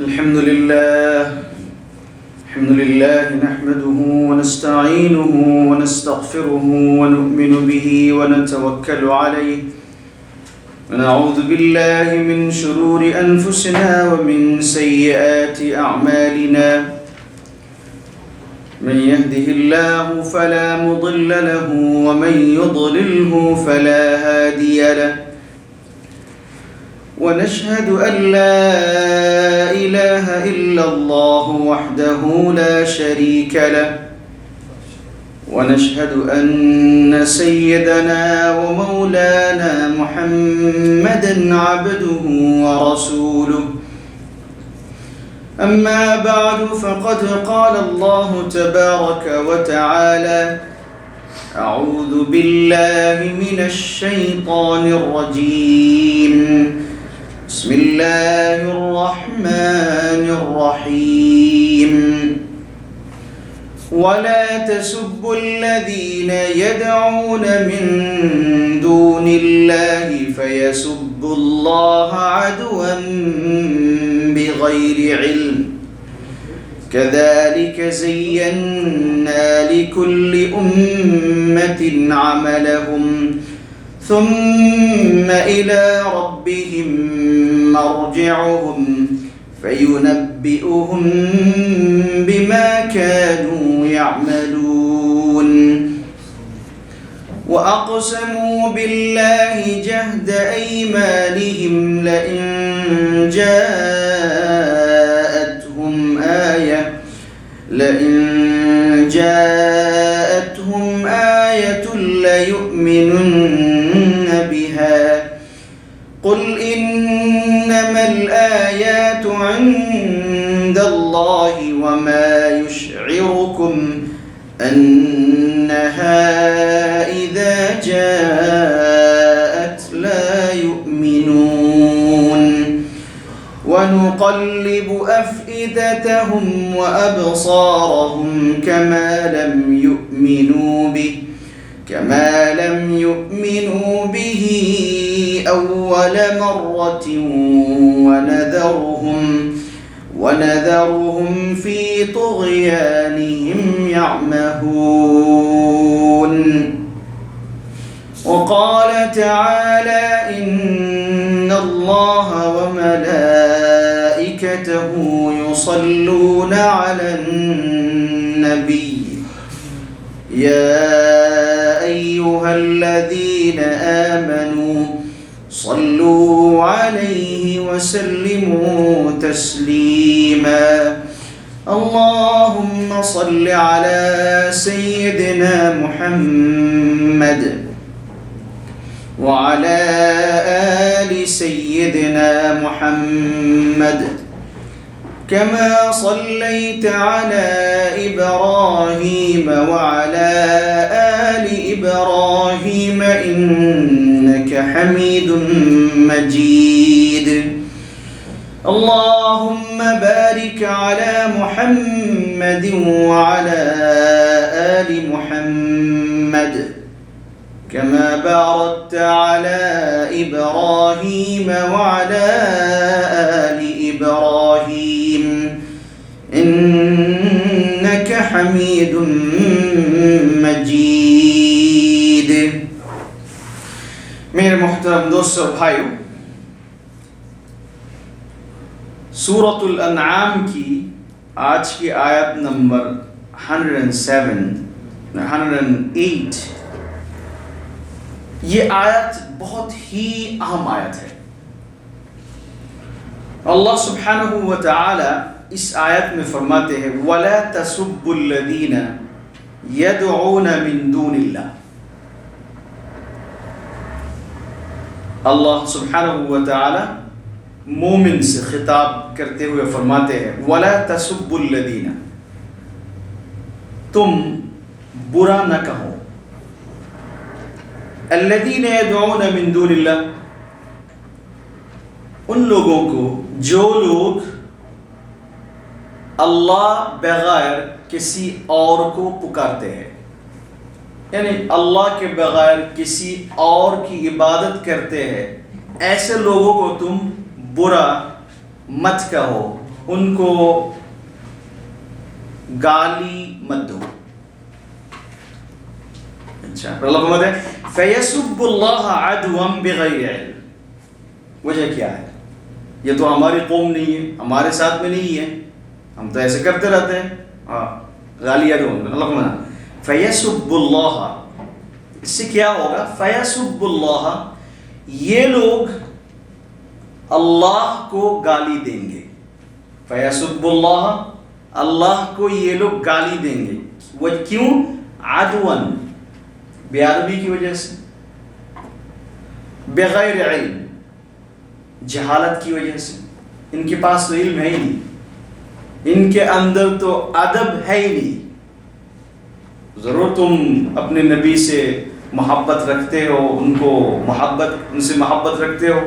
الحمد لله نحمده ونستعينه ونستغفره ونؤمن به ونتوكل عليه ونعوذ بالله من شرور أنفسنا ومن سيئات أعمالنا من يهده الله فلا مضل له ومن يضلله فلا هادي له ونشهد أن لا إله إلا الله وحده لا شريك له ونشهد أن سيدنا ومولانا محمدًا عبده ورسوله أما بعد فقد قال الله تبارك وتعالى أعوذ بالله من الشيطان الرجيم بسم الله الرحمن الرحيم ولا تسبوا الذين يدعون من دون الله فيسبوا الله عدوا بغير علم كذلك زينا لكل أمة عملهم ثم إلى ربهم مرجعهم فينبئهم بما كانوا يعملون وأقسموا بالله جهد أيمانهم لئن جاءتهم آية ليؤمنن بها قل إنما الآيات عند الله وما يشعركم أنها إذا جاءت لا يؤمنون ونقلب أفئدتهم وأبصارهم كما لم يؤمنوا به أول مرة ونذرهم في طغيانهم يعمهون وقال تعالى إن الله وملائكته يصلون على النبي يا أيها الذين آمنوا صلوا عليه وسلموا تسليما اللهم صل على سيدنا محمد وعلى آل سيدنا محمد كما صليت على إبراهيم وعلى آل إبراهيم إنك حميد مجيد اللهم بارك على محمد وعلى آل محمد كما باركت على إبراهيم وعلى آل إبراهيم إنك حميد مجيد میرے محترم دوستو اور بھائیو، سورۃ الانعام کی آج کی آیت نمبر 108 یہ آیت بہت ہی اہم آیت ہے۔ اللہ سبحانہ و تعالی اس آیت میں فرماتے ہیں وَلَا تَسُبُّوا الَّذِينَ يَدْعُونَ مِن دُونِ اللَّهِ۔ اللہ سبحانہ و تعالی مومن سے خطاب کرتے ہوئے فرماتے ہیں وَلَا تَسُبُّوا الَّذِينَ، تم برا نہ کہو، الَّذِينَ يَدْعُونَ مِن دُونِ اللَّهِ، ان لوگوں کو جو لوگ اللہ بغیر کسی اور کو پکارتے ہیں، یعنی اللہ کے بغیر کسی اور کی عبادت کرتے ہیں، ایسے لوگوں کو تم برا مت کہو، ان کو گالی مت دو. اچھا، پھر اللہ فرماتے ہیں فَيَسُبُّ اللَّهَ عَدْوًا بِغَيْرِ عِلْمٍ. وجہ کیا ہے؟ یہ تو ہماری قوم نہیں ہے، ہمارے ساتھ میں نہیں ہے، ہم تو ایسے کرتے رہتے ہیں. گالیاں دو. اللہ فرماتا فَيَسُبُّ اللَّهَ، اس سے کیا ہوگا؟ فَيَسُبُّ اللَّهَ، یہ لوگ اللہ کو گالی دیں گے. فَيَسُبُّ اللَّهَ، اللہ کو یہ لوگ گالی دیں گے. وہ کیوں؟ عدوًا، بے ادبی کی وجہ سے، بغیر علم، جہالت کی وجہ سے. ان کے پاس تو علم ہے ہی نہیں، ان کے اندر تو ادب ہے ہی نہیں. ضرور تم اپنے نبی سے محبت رکھتے ہو، ان سے محبت رکھتے ہو،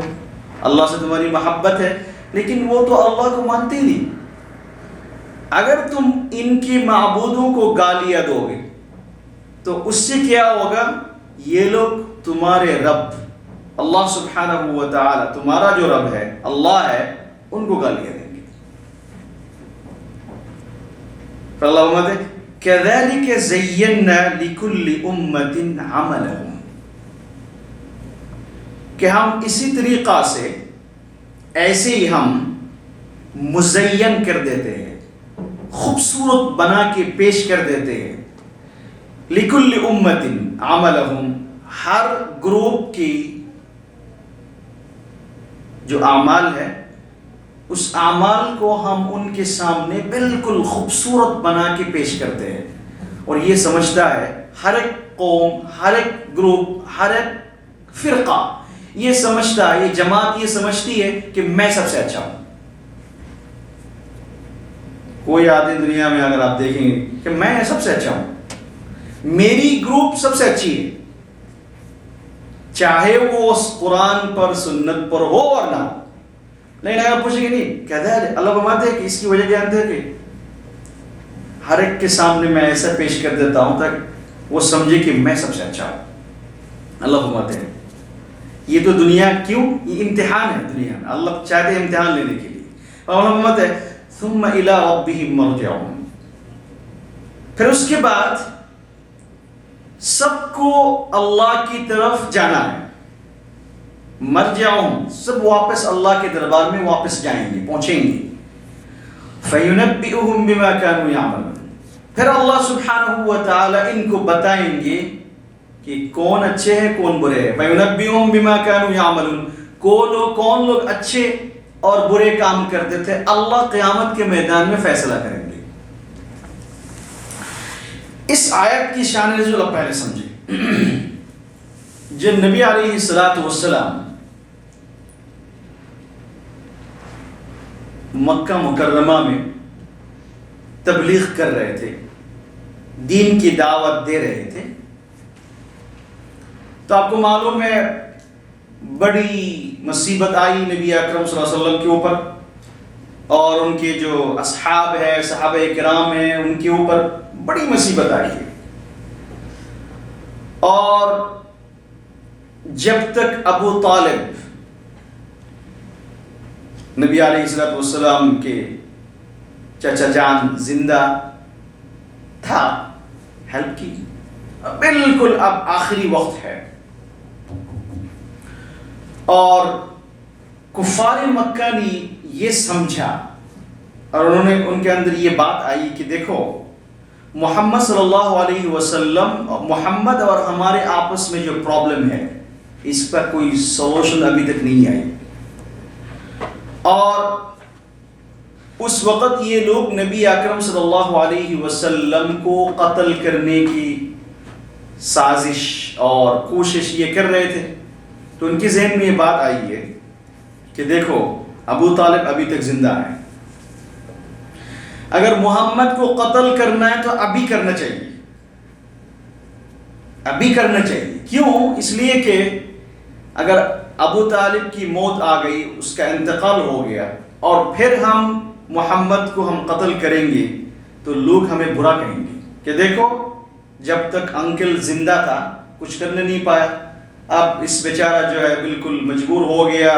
اللہ سے تمہاری محبت ہے، لیکن وہ تو اللہ کو مانتے ہی نہیں. اگر تم ان کے معبودوں کو گالیاں دو گے تو اس سے کیا ہوگا؟ یہ لوگ تمہارے رب اللہ سبحانہ و تعالی، تمہارا جو رب ہے اللہ ہے، ان کو گالیاں دیں گے. پھر اللہ فرماتے ہیں كَذَلِكَ زَيَّنَّا لِكُلِّ أُمَّةٍ عَمَلَهُمْ، کہ ہم اسی طریقہ سے ایسے ہی ہم مزین کر دیتے ہیں، خوبصورت بنا کے پیش کر دیتے ہیں. لِكُلِّ أُمَّةٍ عَمَلَهُمْ، ہر گروپ کی جو اعمال ہے اس اعمال کو ہم ان کے سامنے بالکل خوبصورت بنا کے پیش کرتے ہیں. اور یہ سمجھتا ہے ہر ایک قوم، ہر ایک گروپ، ہر ایک فرقہ یہ سمجھتا ہے، یہ جماعت یہ سمجھتی ہے کہ میں سب سے اچھا ہوں. کوئی آدمی دنیا میں اگر آپ دیکھیں گے کہ میں سب سے اچھا ہوں، میری گروپ سب سے اچھی ہے، چاہے وہ قرآن پر سنت پر ہو اور نہ ہو. لیکن اگر پوچھیں گے نہیں کہتا ہے، اللہ فرماتے ہیں کہ اس کی وجہ جانتے ہیں کہ ہر ایک کے سامنے میں ایسا پیش کر دیتا ہوں تاکہ وہ سمجھے کہ میں سب سے اچھا ہوں. اللہ فرماتے ہیں یہ تو دنیا، کیوں؟ یہ امتحان ہے دنیا میں، اللہ چاہتے ہیں امتحان لینے کے لیے. اور اللہ فرماتے ہیں ثم الى ربهم مرجعهم، پھر اس کے بعد سب کو اللہ کی طرف جانا ہے. مرجعهم، سب واپس اللہ کے دربار میں واپس جائیں گے، پہنچیں گے. فَيُنَبِّئُهُم بِمَا كَانُوا يَعْمَلُونَ، پھر اللہ سبحانہ و تعالی ان کو بتائیں گے کہ کون اچھے ہیں کون برے ہیں. فَيُنَبِّئُهُم بِمَا كَانُوا يَعْمَلُونَ، کون لوگ اچھے اور برے کام کرتے تھے، اللہ قیامت کے میدان میں فیصلہ کریں گے. اس آیت کی شان رسول اللہ پہلے سمجھے. جب نبی علیہ الصلوۃ والسلام مکہ مکرمہ میں تبلیغ کر رہے تھے، دین کی دعوت دے رہے تھے، تو آپ کو معلوم ہے بڑی مصیبت آئی نبی اکرم صلی اللہ علیہ وسلم کے اوپر، اور ان کے جو اصحاب ہیں، صحابہ کرام ہیں، ان کے اوپر بڑی مصیبت آئی ہے. اور جب تک ابو طالب نبی علیہ الصلوۃ والسلام کے چچا جان زندہ تھا، ہیلپ کی. بالکل اب آخری وقت ہے، اور کفار مکہ نے یہ سمجھا، اور انہوں نے ان کے اندر یہ بات آئی کہ دیکھو محمد صلی اللہ علیہ وسلم، محمد اور ہمارے آپس میں جو پرابلم ہے اس پر کوئی سولوشن ابھی تک نہیں آئی. اور اس وقت یہ لوگ نبی اکرم صلی اللہ علیہ وسلم کو قتل کرنے کی سازش اور کوشش یہ کر رہے تھے. تو ان کے ذہن میں یہ بات آئی ہے کہ دیکھو ابو طالب ابھی تک زندہ ہے، اگر محمد کو قتل کرنا ہے تو ابھی کرنا چاہیے، ابھی کرنا چاہیے. کیوں؟ اس لیے کہ اگر ابو طالب کی موت آ گئی، اس کا انتقال ہو گیا، اور پھر ہم محمد کو ہم قتل کریں گے تو لوگ ہمیں برا کہیں گے کہ دیکھو جب تک انکل زندہ تھا کچھ کرنے نہیں پایا، اب اس بیچارہ جو ہے بالکل مجبور ہو گیا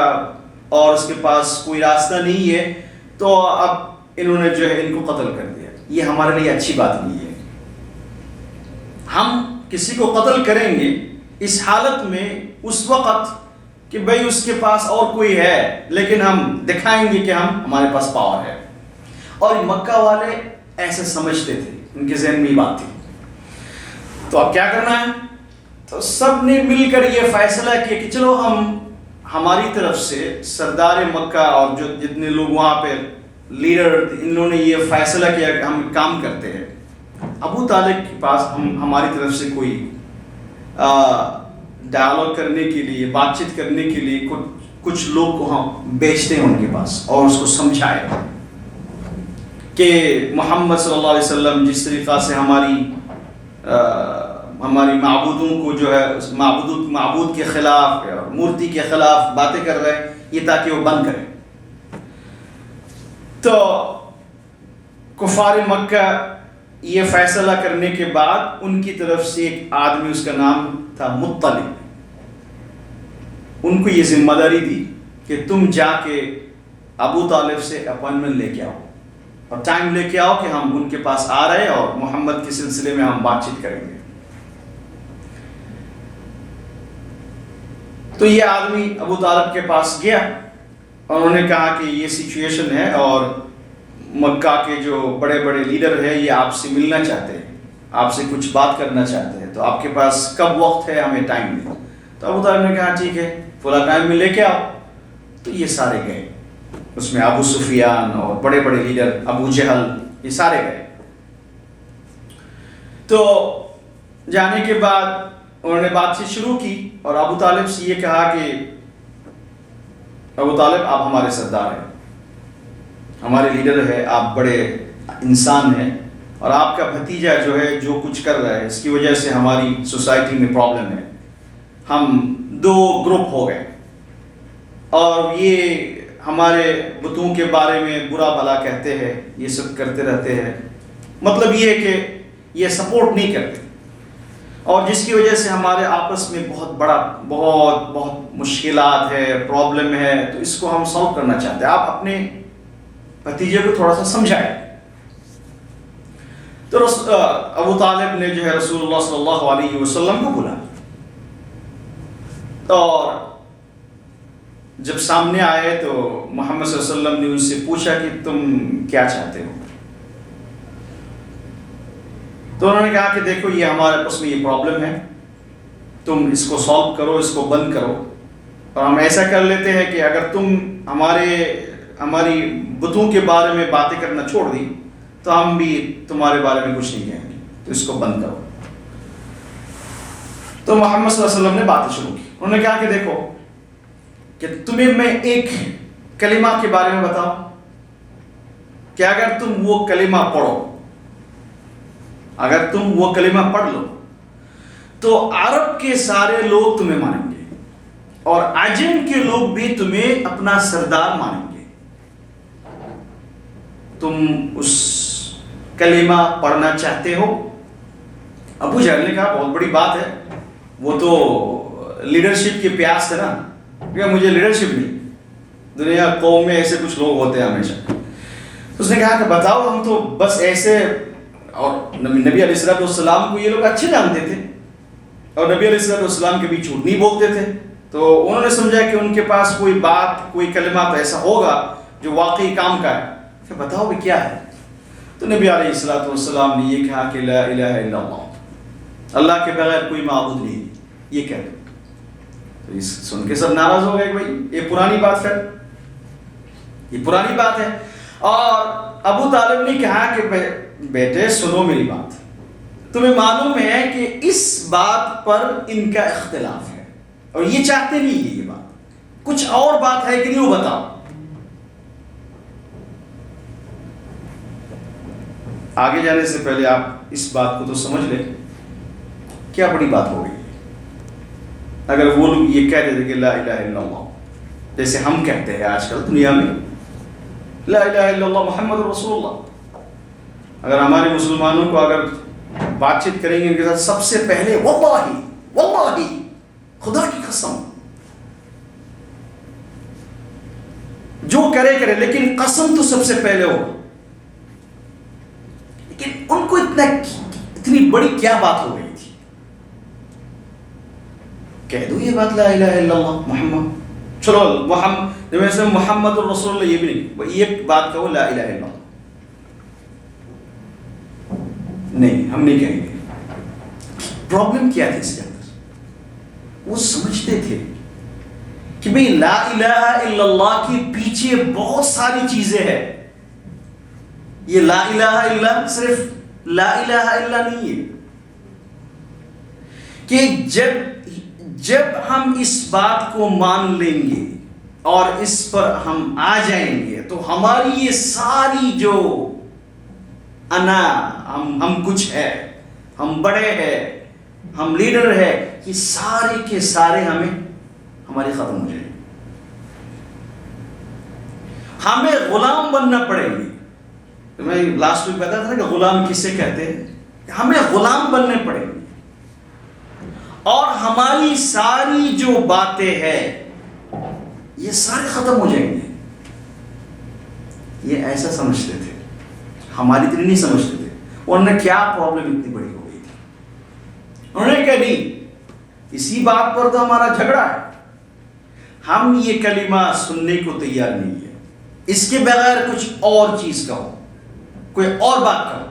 اور اس کے پاس کوئی راستہ نہیں ہے، تو اب انہوں نے جو ہے ان کو قتل کر دیا۔ یہ ہمارے لیے اچھی بات نہیں ہے۔ ہم کسی کو قتل کریں گے اس حالت میں، اس وقت کہ بھئی اس کے پاس اور کوئی ہے، لیکن ہم دکھائیں گے کہ ہمارے پاس پاور ہے۔ اور مکہ والے ایسے سمجھتے تھے، ان کے ذہن میں یہ بات تھی۔ تو اب کیا کرنا ہے؟ تو سب نے مل کر یہ فیصلہ کیا کہ چلو ہماری طرف سے سردار مکہ اور جو جتنے لوگ وہاں پہ لیڈر، انہوں نے یہ فیصلہ کیا کہ ہم کام کرتے ہیں، ابو طالب کے پاس ہماری طرف سے کوئی ڈائیلاگ کرنے کے لیے، بات چیت کرنے کے لیے کچھ لوگ کو ہم بیچتے ہیں ان کے پاس، اور اس کو سمجھائے کہ محمد صلی اللہ علیہ وسلم جس طریقہ سے ہماری معبودوں کو جو ہے معبود کے خلاف، مورتی کے خلاف باتیں کر رہے ہیں، یہ تاکہ وہ بند کریں۔ تو کفار مکہ یہ فیصلہ کرنے کے بعد ان کی طرف سے ایک آدمی، اس کا نام تھا مطلب، ان کو یہ ذمہ داری دی کہ تم جا کے ابو طالب سے اپوائنٹمنٹ لے کے آؤ اور ٹائم لے کے آؤ کہ ہم ان کے پاس آ رہے ہیں اور محمد کے سلسلے میں ہم بات چیت کریں گے۔ تو یہ آدمی ابو طالب کے پاس گیا اور انہوں نے کہا کہ یہ سچویشن ہے اور مکہ کے جو بڑے بڑے لیڈر ہیں یہ آپ سے ملنا چاہتے ہیں، آپ سے کچھ بات کرنا چاہتے ہیں، تو آپ کے پاس کب وقت ہے، ہمیں ٹائم دیں۔ تو ابو طالب نے کہا ٹھیک ہے فلاں ٹائم میں لے کے آؤ۔ تو یہ سارے گئے، اس میں ابو سفیان اور بڑے بڑے لیڈر، ابو جہل، یہ سارے گئے۔ تو جانے کے بعد انہوں نے بات چیت شروع کی اور ابو طالب سے یہ کہا کہ ابو طالب آپ ہمارے سردار ہیں، ہمارے لیڈر ہے، آپ بڑے انسان ہیں، اور آپ کا بھتیجا جو ہے جو کچھ کر رہا ہے اس کی وجہ سے ہماری سوسائٹی میں پرابلم ہے، ہم دو گروپ ہو گئے اور یہ ہمارے بتوں کے بارے میں برا بھلا کہتے ہیں، یہ سب کرتے رہتے ہیں، مطلب یہ ہے کہ یہ سپورٹ نہیں کرتے، اور جس کی وجہ سے ہمارے آپس میں بہت مشکلات ہے، پرابلم ہے، تو اس کو ہم سالو کرنا چاہتے ہیں، آپ اپنے بھتیجے کو تھوڑا سا سمجھائے۔ تو ابو طالب نے جو ہے رسول اللہ صلی اللہ علیہ وسلم کو بلایا، اور جب سامنے آئے تو محمد صلی اللہ علیہ وسلم نے ان سے پوچھا کہ تم کیا چاہتے ہو؟ تو انہوں نے کہا کہ دیکھو یہ ہمارے پاس میں یہ پرابلم ہے، تم اس کو سالو کرو، اس کو بند کرو، اور ہم ایسا کر لیتے ہیں کہ اگر تم ہماری بتوں کے بارے میں باتیں کرنا چھوڑ دی تو ہم بھی تمہارے بارے میں کچھ نہیں کہیں گے، تو اس کو بند کرو۔ تو محمد صلی اللہ علیہ وسلم نے باتیں شروع کی، انہوں نے کہا کہ دیکھو کہ تمہیں میں ایک کلمہ کے بارے میں بتاؤں کہ اگر تم وہ کلمہ پڑھو، اگر تم وہ کلمہ پڑھ لو تو عرب کے سارے لوگ تمہیں مانیں گے اور عجم کے لوگ بھی تمہیں اپنا سردار مانیں گے۔ تم اس کلمہ پڑھنا چاہتے ہو؟ ابو جہل نے کہا بہت بڑی بات ہے، وہ تو لیڈرشپ کے پیاس ہے نا، کہ مجھے لیڈرشپ نہیں، دنیا قوم میں ایسے کچھ لوگ ہوتے ہیں ہمیشہ۔ اس نے کہا کہ بتاؤ، ہم تو بس ایسے، اور نبی علیہ السلام کو یہ لوگ اچھے جانتے تھے اور نبی علیہ السلام کے بھی جھوٹ نہیں بولتے تھے، تو انہوں نے سمجھا کہ ان کے پاس کوئی بات، کوئی کلمہ تو ایسا ہوگا جو واقعی کام کا ہے، کہ بتاؤ بھی کیا ہے؟ تو نبی علیہ السلام نے یہ کہا کہ لا الہ الا اللہ، اللہ کے بغیر کوئی معبود نہیں، یہ کہہ دو۔ تو اس سن کے سب ناراض ہو گئے، بھائی یہ پرانی بات ہے، یہ پرانی بات ہے۔ اور ابو طالب نے کہا کہ بیٹے سنو میری بات، تمہیں معلوم ہے کہ اس بات پر ان کا اختلاف ہے اور یہ چاہتے نہیں ہے، یہ بات کچھ اور بات ہے کہ نہیں، وہ بتاؤ۔ آگے جانے سے پہلے آپ اس بات کو تو سمجھ لیں، کیا بڑی بات ہو گئی۔ اگر وہ لوگ یہ کہہ دیتے کہ لا الہ الا اللہ، جیسے ہم کہتے ہیں آج کل دنیا میں لا الہ الا اللہ محمد رسول اللہ، اگر ہمارے مسلمانوں کو اگر بات چیت کریں گے ان کے ساتھ سب سے پہلے واللہ واللہ، خدا کی قسم، جو کرے لیکن قسم تو سب سے پہلے ہو. لیکن ان کو اتنی بڑی کیا بات ہو گئی تھی؟ کہہ دو یہ بات لا الہ الا اللہ محمد، چلو محمد الرسول اللہ، یہ بھی نہیں، یہ بات کہو لا الہ الا اللہ. نہیں، ہم نہیں کہیں گے. پرابلم کیا تھی اس کے اندر؟ وہ سمجھتے تھے کہ بھئی لا الہ الا اللہ کے پیچھے بہت ساری چیزیں ہیں. یہ لا الہ الا صرف لا الہ الا نہیں ہے، کہ جب ہم اس بات کو مان لیں گے اور اس پر ہم آ جائیں گے تو ہماری یہ ساری جو انا، ہم کچھ ہے، ہم بڑے ہیں، ہم لیڈر ہے، یہ سارے کے سارے ہماری ختم ہو جائیں گے. ہمیں غلام بننا پڑے گی. میں لاسٹ ویک بتا تھا کہ غلام کسے کہتے ہیں؟ ہمیں غلام بننے پڑے گی، اور ہماری ساری جو باتیں ہیں یہ سارے ختم ہو جائیں گے. یہ ایسا سمجھتے تھے، ہماری اتنی نہیں سمجھتے تھے. انہوں نے کیا پرابلم اتنی بڑی ہو گئی تھی؟ انہوں نے کہا نہیں، اسی بات پر تو ہمارا جھگڑا ہے، ہم یہ کلمہ سننے کو تیار نہیں ہے، اس کے بغیر کچھ اور چیز کہو، کوئی اور بات کہو.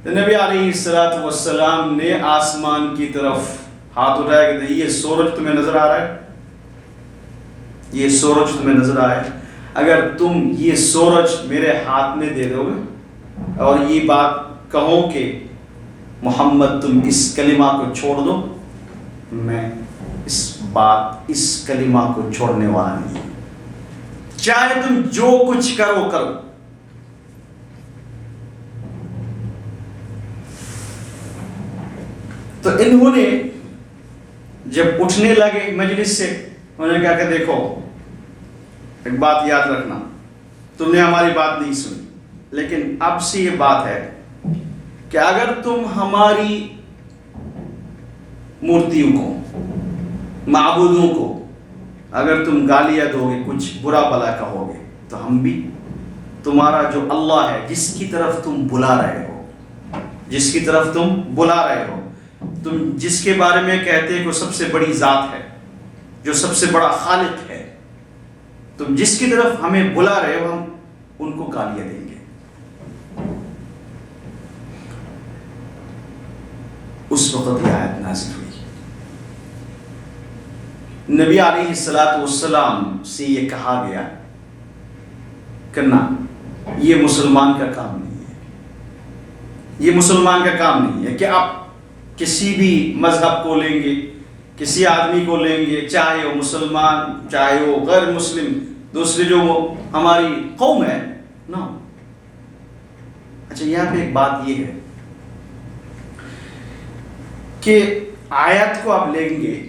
تو نبی علیہ السلام نے آسمان کی طرف ہاتھ اٹھایا کہ یہ سورج تمہیں نظر آ رہا ہے، یہ سورج تمہیں نظر آئے، اگر تم یہ سورج میرے ہاتھ میں دے دو گے اور یہ بات کہو کہ محمد تم اس کلمہ کو چھوڑ دو، میں اس کلمہ کو چھوڑنے والا نہیں ہوں، چاہے تم جو کچھ کرو. تو انہوں نے جب اٹھنے لگے مجلس سے، انہوں نے کہا کہ دیکھو ایک بات یاد رکھنا، تم نے ہماری بات نہیں سنی، لیکن اب سے یہ بات ہے کہ اگر تم ہماری مورتیوں کو، معبودوں کو اگر تم گالیاں دو گے، کچھ برا بلا کہو گے، تو ہم بھی تمہارا جو اللہ ہے جس کی طرف تم بلا رہے ہو، تم جس کے بارے میں کہتے ہیں کہ سب سے بڑی ذات ہے، جو سب سے بڑا خالق ہے، تم جس کی طرف ہمیں بلا رہے ہو، ہم ان کو گالیاں دیں گے. اس وقت یہ آیت نازل ہوئی. نبی علیہ السلام سے یہ کہا گیا کرنا، یہ مسلمان کا کام نہیں ہے، یہ مسلمان کا کام نہیں ہے کہ آپ کسی بھی مذہب کو لیں گے، کسی آدمی کو لیں گے، چاہے وہ مسلمان چاہے وہ غیر مسلم، دوسری جو ہماری قوم ہے نا. اچھا، یہاں پہ ایک بات یہ ہے کہ آیت کو آپ لیں گے،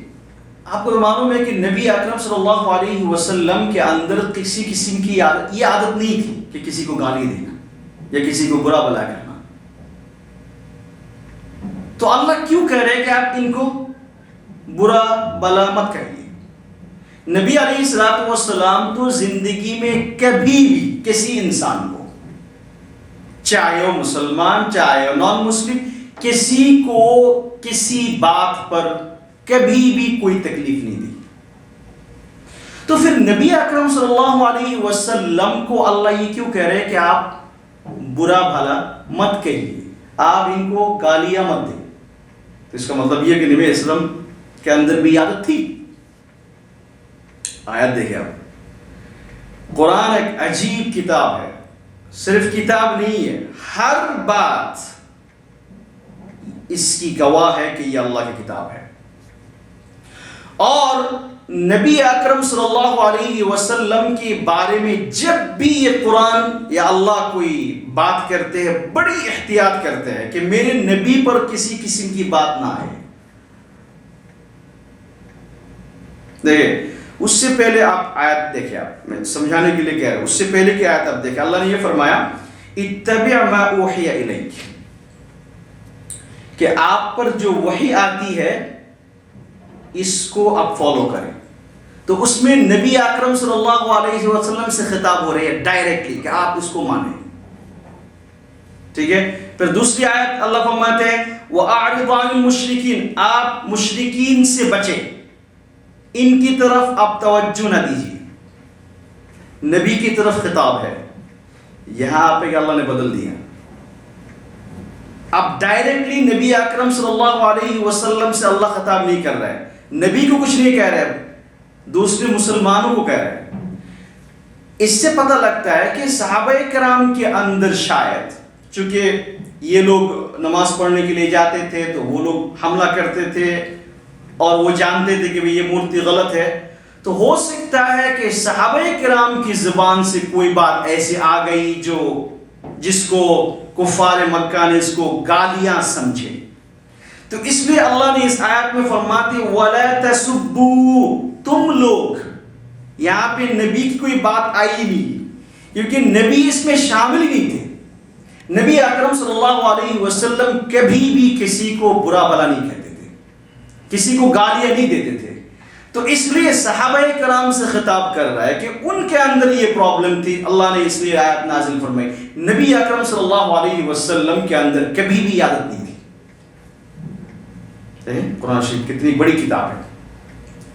آپ کو معلوم ہے کہ نبی اکرم صلی اللہ علیہ وسلم کے اندر کسی قسم کی یہ عادت نہیں تھی کہ کسی کو گالی دینا یا کسی کو برا بلا کرنا. تو اللہ کیوں کہہ رہے کہ آپ ان کو برا بلا مت کہیے؟ نبی علیہ الصلوۃ والسلام تو زندگی میں کبھی بھی کسی انسان کو، چاہے وہ مسلمان چاہے وہ نان مسلم، کسی کو کسی بات پر کبھی بھی کوئی تکلیف نہیں دی. تو پھر نبی اکرم صلی اللہ علیہ وسلم کو اللہ یہ کیوں کہہ رہے کہ آپ برا بھلا مت کہیے، آپ ان کو گالیاں مت دیں؟ تو اس کا مطلب یہ کہ نبی اسلام کے اندر بھی عادت تھی. آیت دیکھیں آپ، قرآن ایک عجیب کتاب ہے، صرف کتاب نہیں ہے، ہر بات اس کی گواہ ہے کہ یہ اللہ کی کتاب ہے. اور نبی اکرم صلی اللہ علیہ وسلم کے بارے میں جب بھی یہ قرآن یا اللہ کوئی بات کرتے ہیں، بڑی احتیاط کرتے ہیں کہ میرے نبی پر کسی قسم کی بات نہ آئے. دیکھیں اس سے پہلے آپ آیت دیکھیں، آپ میں سمجھانے کے لیے کہہ رہا ہوں، اس سے پہلے کی آیت آپ دیکھیں، اللہ نے یہ فرمایا اتبع ما اوحی الیک، کہ آپ پر جو وحی آتی ہے اس کو آپ فالو کریں. تو اس میں نبی اکرم صلی اللہ علیہ وسلم سے خطاب ہو رہی ہے ڈائریکٹلی کہ آپ اس کو مانیں. ٹھیک ہے. پھر دوسری آیت اللہ فرماتے ہیں وَأَعْرِضْ عَنِ الْمُشْرِكِينَ، آپ مشرکین سے بچیں، ان کی طرف آپ توجہ نہ دیجیے. نبی کی طرف خطاب ہے، یہاں آپ کہ اللہ نے بدل دیا. اب ڈائریکٹلی نبی اکرم صلی اللہ علیہ وسلم سے اللہ خطاب نہیں کر رہا ہے، نبی کو کچھ نہیں کہہ رہا ہے، دوسرے مسلمانوں کو کہہ رہا ہے. اس سے پتہ لگتا ہے کہ صحابہ کرام کے اندر شاید چونکہ یہ لوگ نماز پڑھنے کے لیے جاتے تھے تو وہ لوگ حملہ کرتے تھے اور وہ جانتے تھے کہ یہ مورتی غلط ہے، تو ہو سکتا ہے کہ صحابہ کرام کی زبان سے کوئی بات ایسی آ گئی جس کو کفار مکہ نے اس کو گالیاں سمجھے. تو اس لیے اللہ نے اس آیت میں فرماتے وَلَا تَسُبُّوا، تم لوگ، یہاں پہ نبی کی کوئی بات آئی نہیں کیونکہ نبی اس میں شامل ہی نہیں تھے. نبی اکرم صلی اللہ علیہ وسلم کبھی بھی کسی کو برا بھلا نہیں کہتے تھے، کسی کو گالیاں نہیں دیتے تھے. تو اس لیے صحابہ کرام سے خطاب کر رہا ہے کہ ان کے اندر یہ پرابلم تھی، اللہ نے اس لیے آیت نازل فرمائی. نبی اکرم صلی اللہ علیہ وسلم کے اندر کبھی بھی عادت نہیں تھی. قرآن شریف کتنی بڑی کتاب ہے،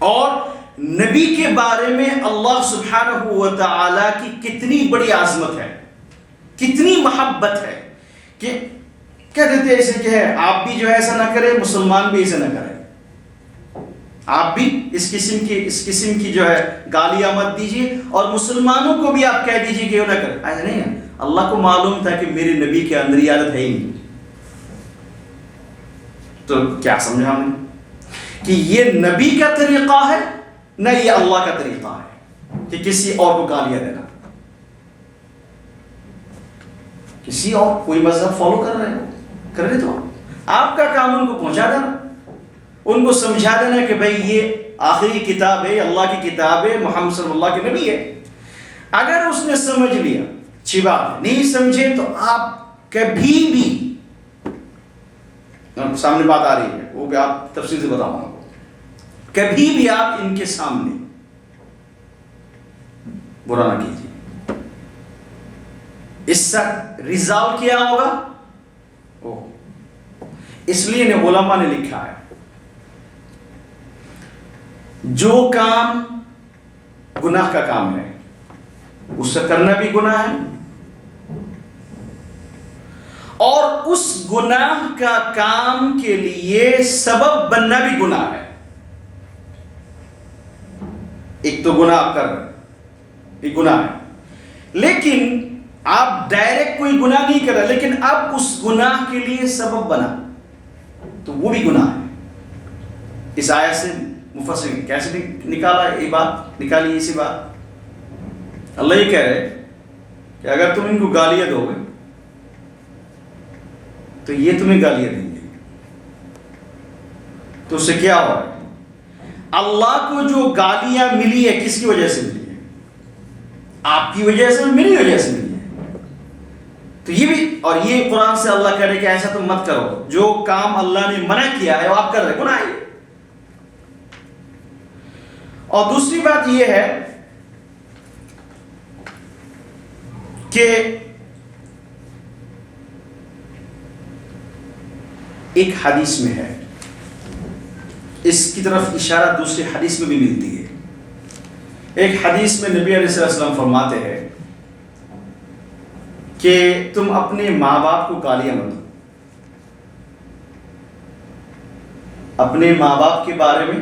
اور نبی کے بارے میں اللہ سبحانہ و تعالی کی کتنی بڑی عظمت ہے، کتنی محبت ہے کہ کہہ دیتے ہیں ایسے کہ ہے آپ بھی جو ہے ایسا نہ کرے، مسلمان بھی ایسا نہ کرے، آپ بھی اس قسم کی جو ہے گالیاں مت دیجیے، اور مسلمانوں کو بھی آپ کہہ دیجیے کہ وہ نہ کرے. ایسا نہیں ہے، اللہ کو معلوم تھا کہ میرے نبی کے اندر یہ عادت ہے ہی نہیں. تو کیا سمجھا ہم نے کہ یہ نبی کا طریقہ ہے، نہ یہ اللہ کا طریقہ ہے کہ کسی اور کو گالیاں دینا. کسی اور کوئی مذہب فالو کر رہے تو آپ کا کام ان کو پہنچا دینا، ان کو سمجھا دینا کہ بھئی یہ آخری کتاب ہے، اللہ کی کتاب ہے، محمد صلی اللہ کے نبی ہے. اگر اس نے سمجھ لیا اچھی بات ہے، نہیں سمجھے تو آپ کبھی بھی، سامنے بات آ رہی ہے وہ بھی آپ تفصیل سے بتاؤں گا، کبھی بھی آپ ان کے سامنے برا نہ کیجیے. اس سے ریزالو کیا ہوگا، اس لیے علماء نے لکھا ہے جو کام گناہ کا کام ہے اس سے کرنا بھی گناہ ہے، اور اس گناہ کا کام کے لیے سبب بننا بھی گناہ ہے. ایک تو گناہ آپ کر رہے ہیں، یہ گناہ ہے، لیکن آپ ڈائریکٹ کوئی گناہ نہیں کر رہے، لیکن اب اس گناہ کے لیے سبب بنا تو وہ بھی گناہ ہے. اس آیت سے مفسرین کیسے نکالا یہ بات، نکالی اسی بات. اللہ یہ کہہ رہے کہ اگر تم ان کو گالیاں دو گے تو یہ تمہیں گالیاں دیں گے، تو اس سے کیا ہو رہا ہے؟ اللہ کو جو گالیاں ملی ہے کس کی وجہ سے ملی ہے؟ آپ کی وجہ سے، میری وجہ سے ملی ہے. تو یہ بھی، اور یہ قرآن سے اللہ کہہ رہے کہ ایسا تم مت کرو، جو کام اللہ نے منع کیا ہے وہ آپ کر رہے، گناہ ہے. اور دوسری بات یہ ہے کہ ایک حدیث میں ہے، اس کی طرف اشارہ دوسری حدیث میں بھی ملتی ہے. ایک حدیث میں نبی علیہ السلام فرماتے ہیں کہ تم اپنے ماں باپ کو گالیاں مت دو، اپنے ماں باپ کے بارے میں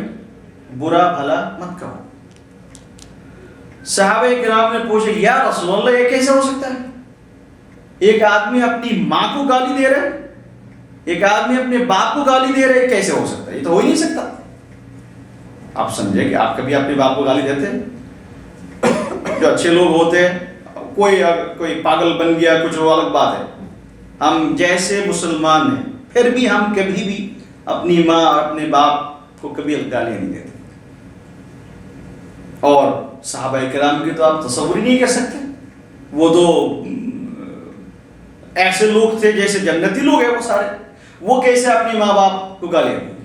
برا بھلا مت کہو. صحابہ کرام نے پوچھا یا رسول اللہ یہ کیسے ہو سکتا ہے؟ ایک آدمی اپنی ماں کو گالی دے رہا ہے، ایک آدمی اپنے باپ کو گالی دے رہے، کیسے ہو سکتا ہے؟ یہ تو ہو ہی نہیں سکتا. آپ سمجھے کہ آپ کبھی اپنے باپ کو گالی دیتے ہیں؟ جو اچھے لوگ ہوتے ہیں، کوئی پاگل بن گیا کچھ، وہ الگ بات ہے. ہم جیسے مسلمان ہیں پھر بھی ہم کبھی بھی اپنی ماں اور اپنے باپ کو کبھی گالیاں نہیں دیتے. اور صحابہ کرام کی تو آپ تصور ہی نہیں کر سکتے، وہ تو ایسے لوگ تھے جیسے جنتی لوگ ہیں وہ سارے، وہ کیسے اپنے ماں باپ کو گالیاں دیں؟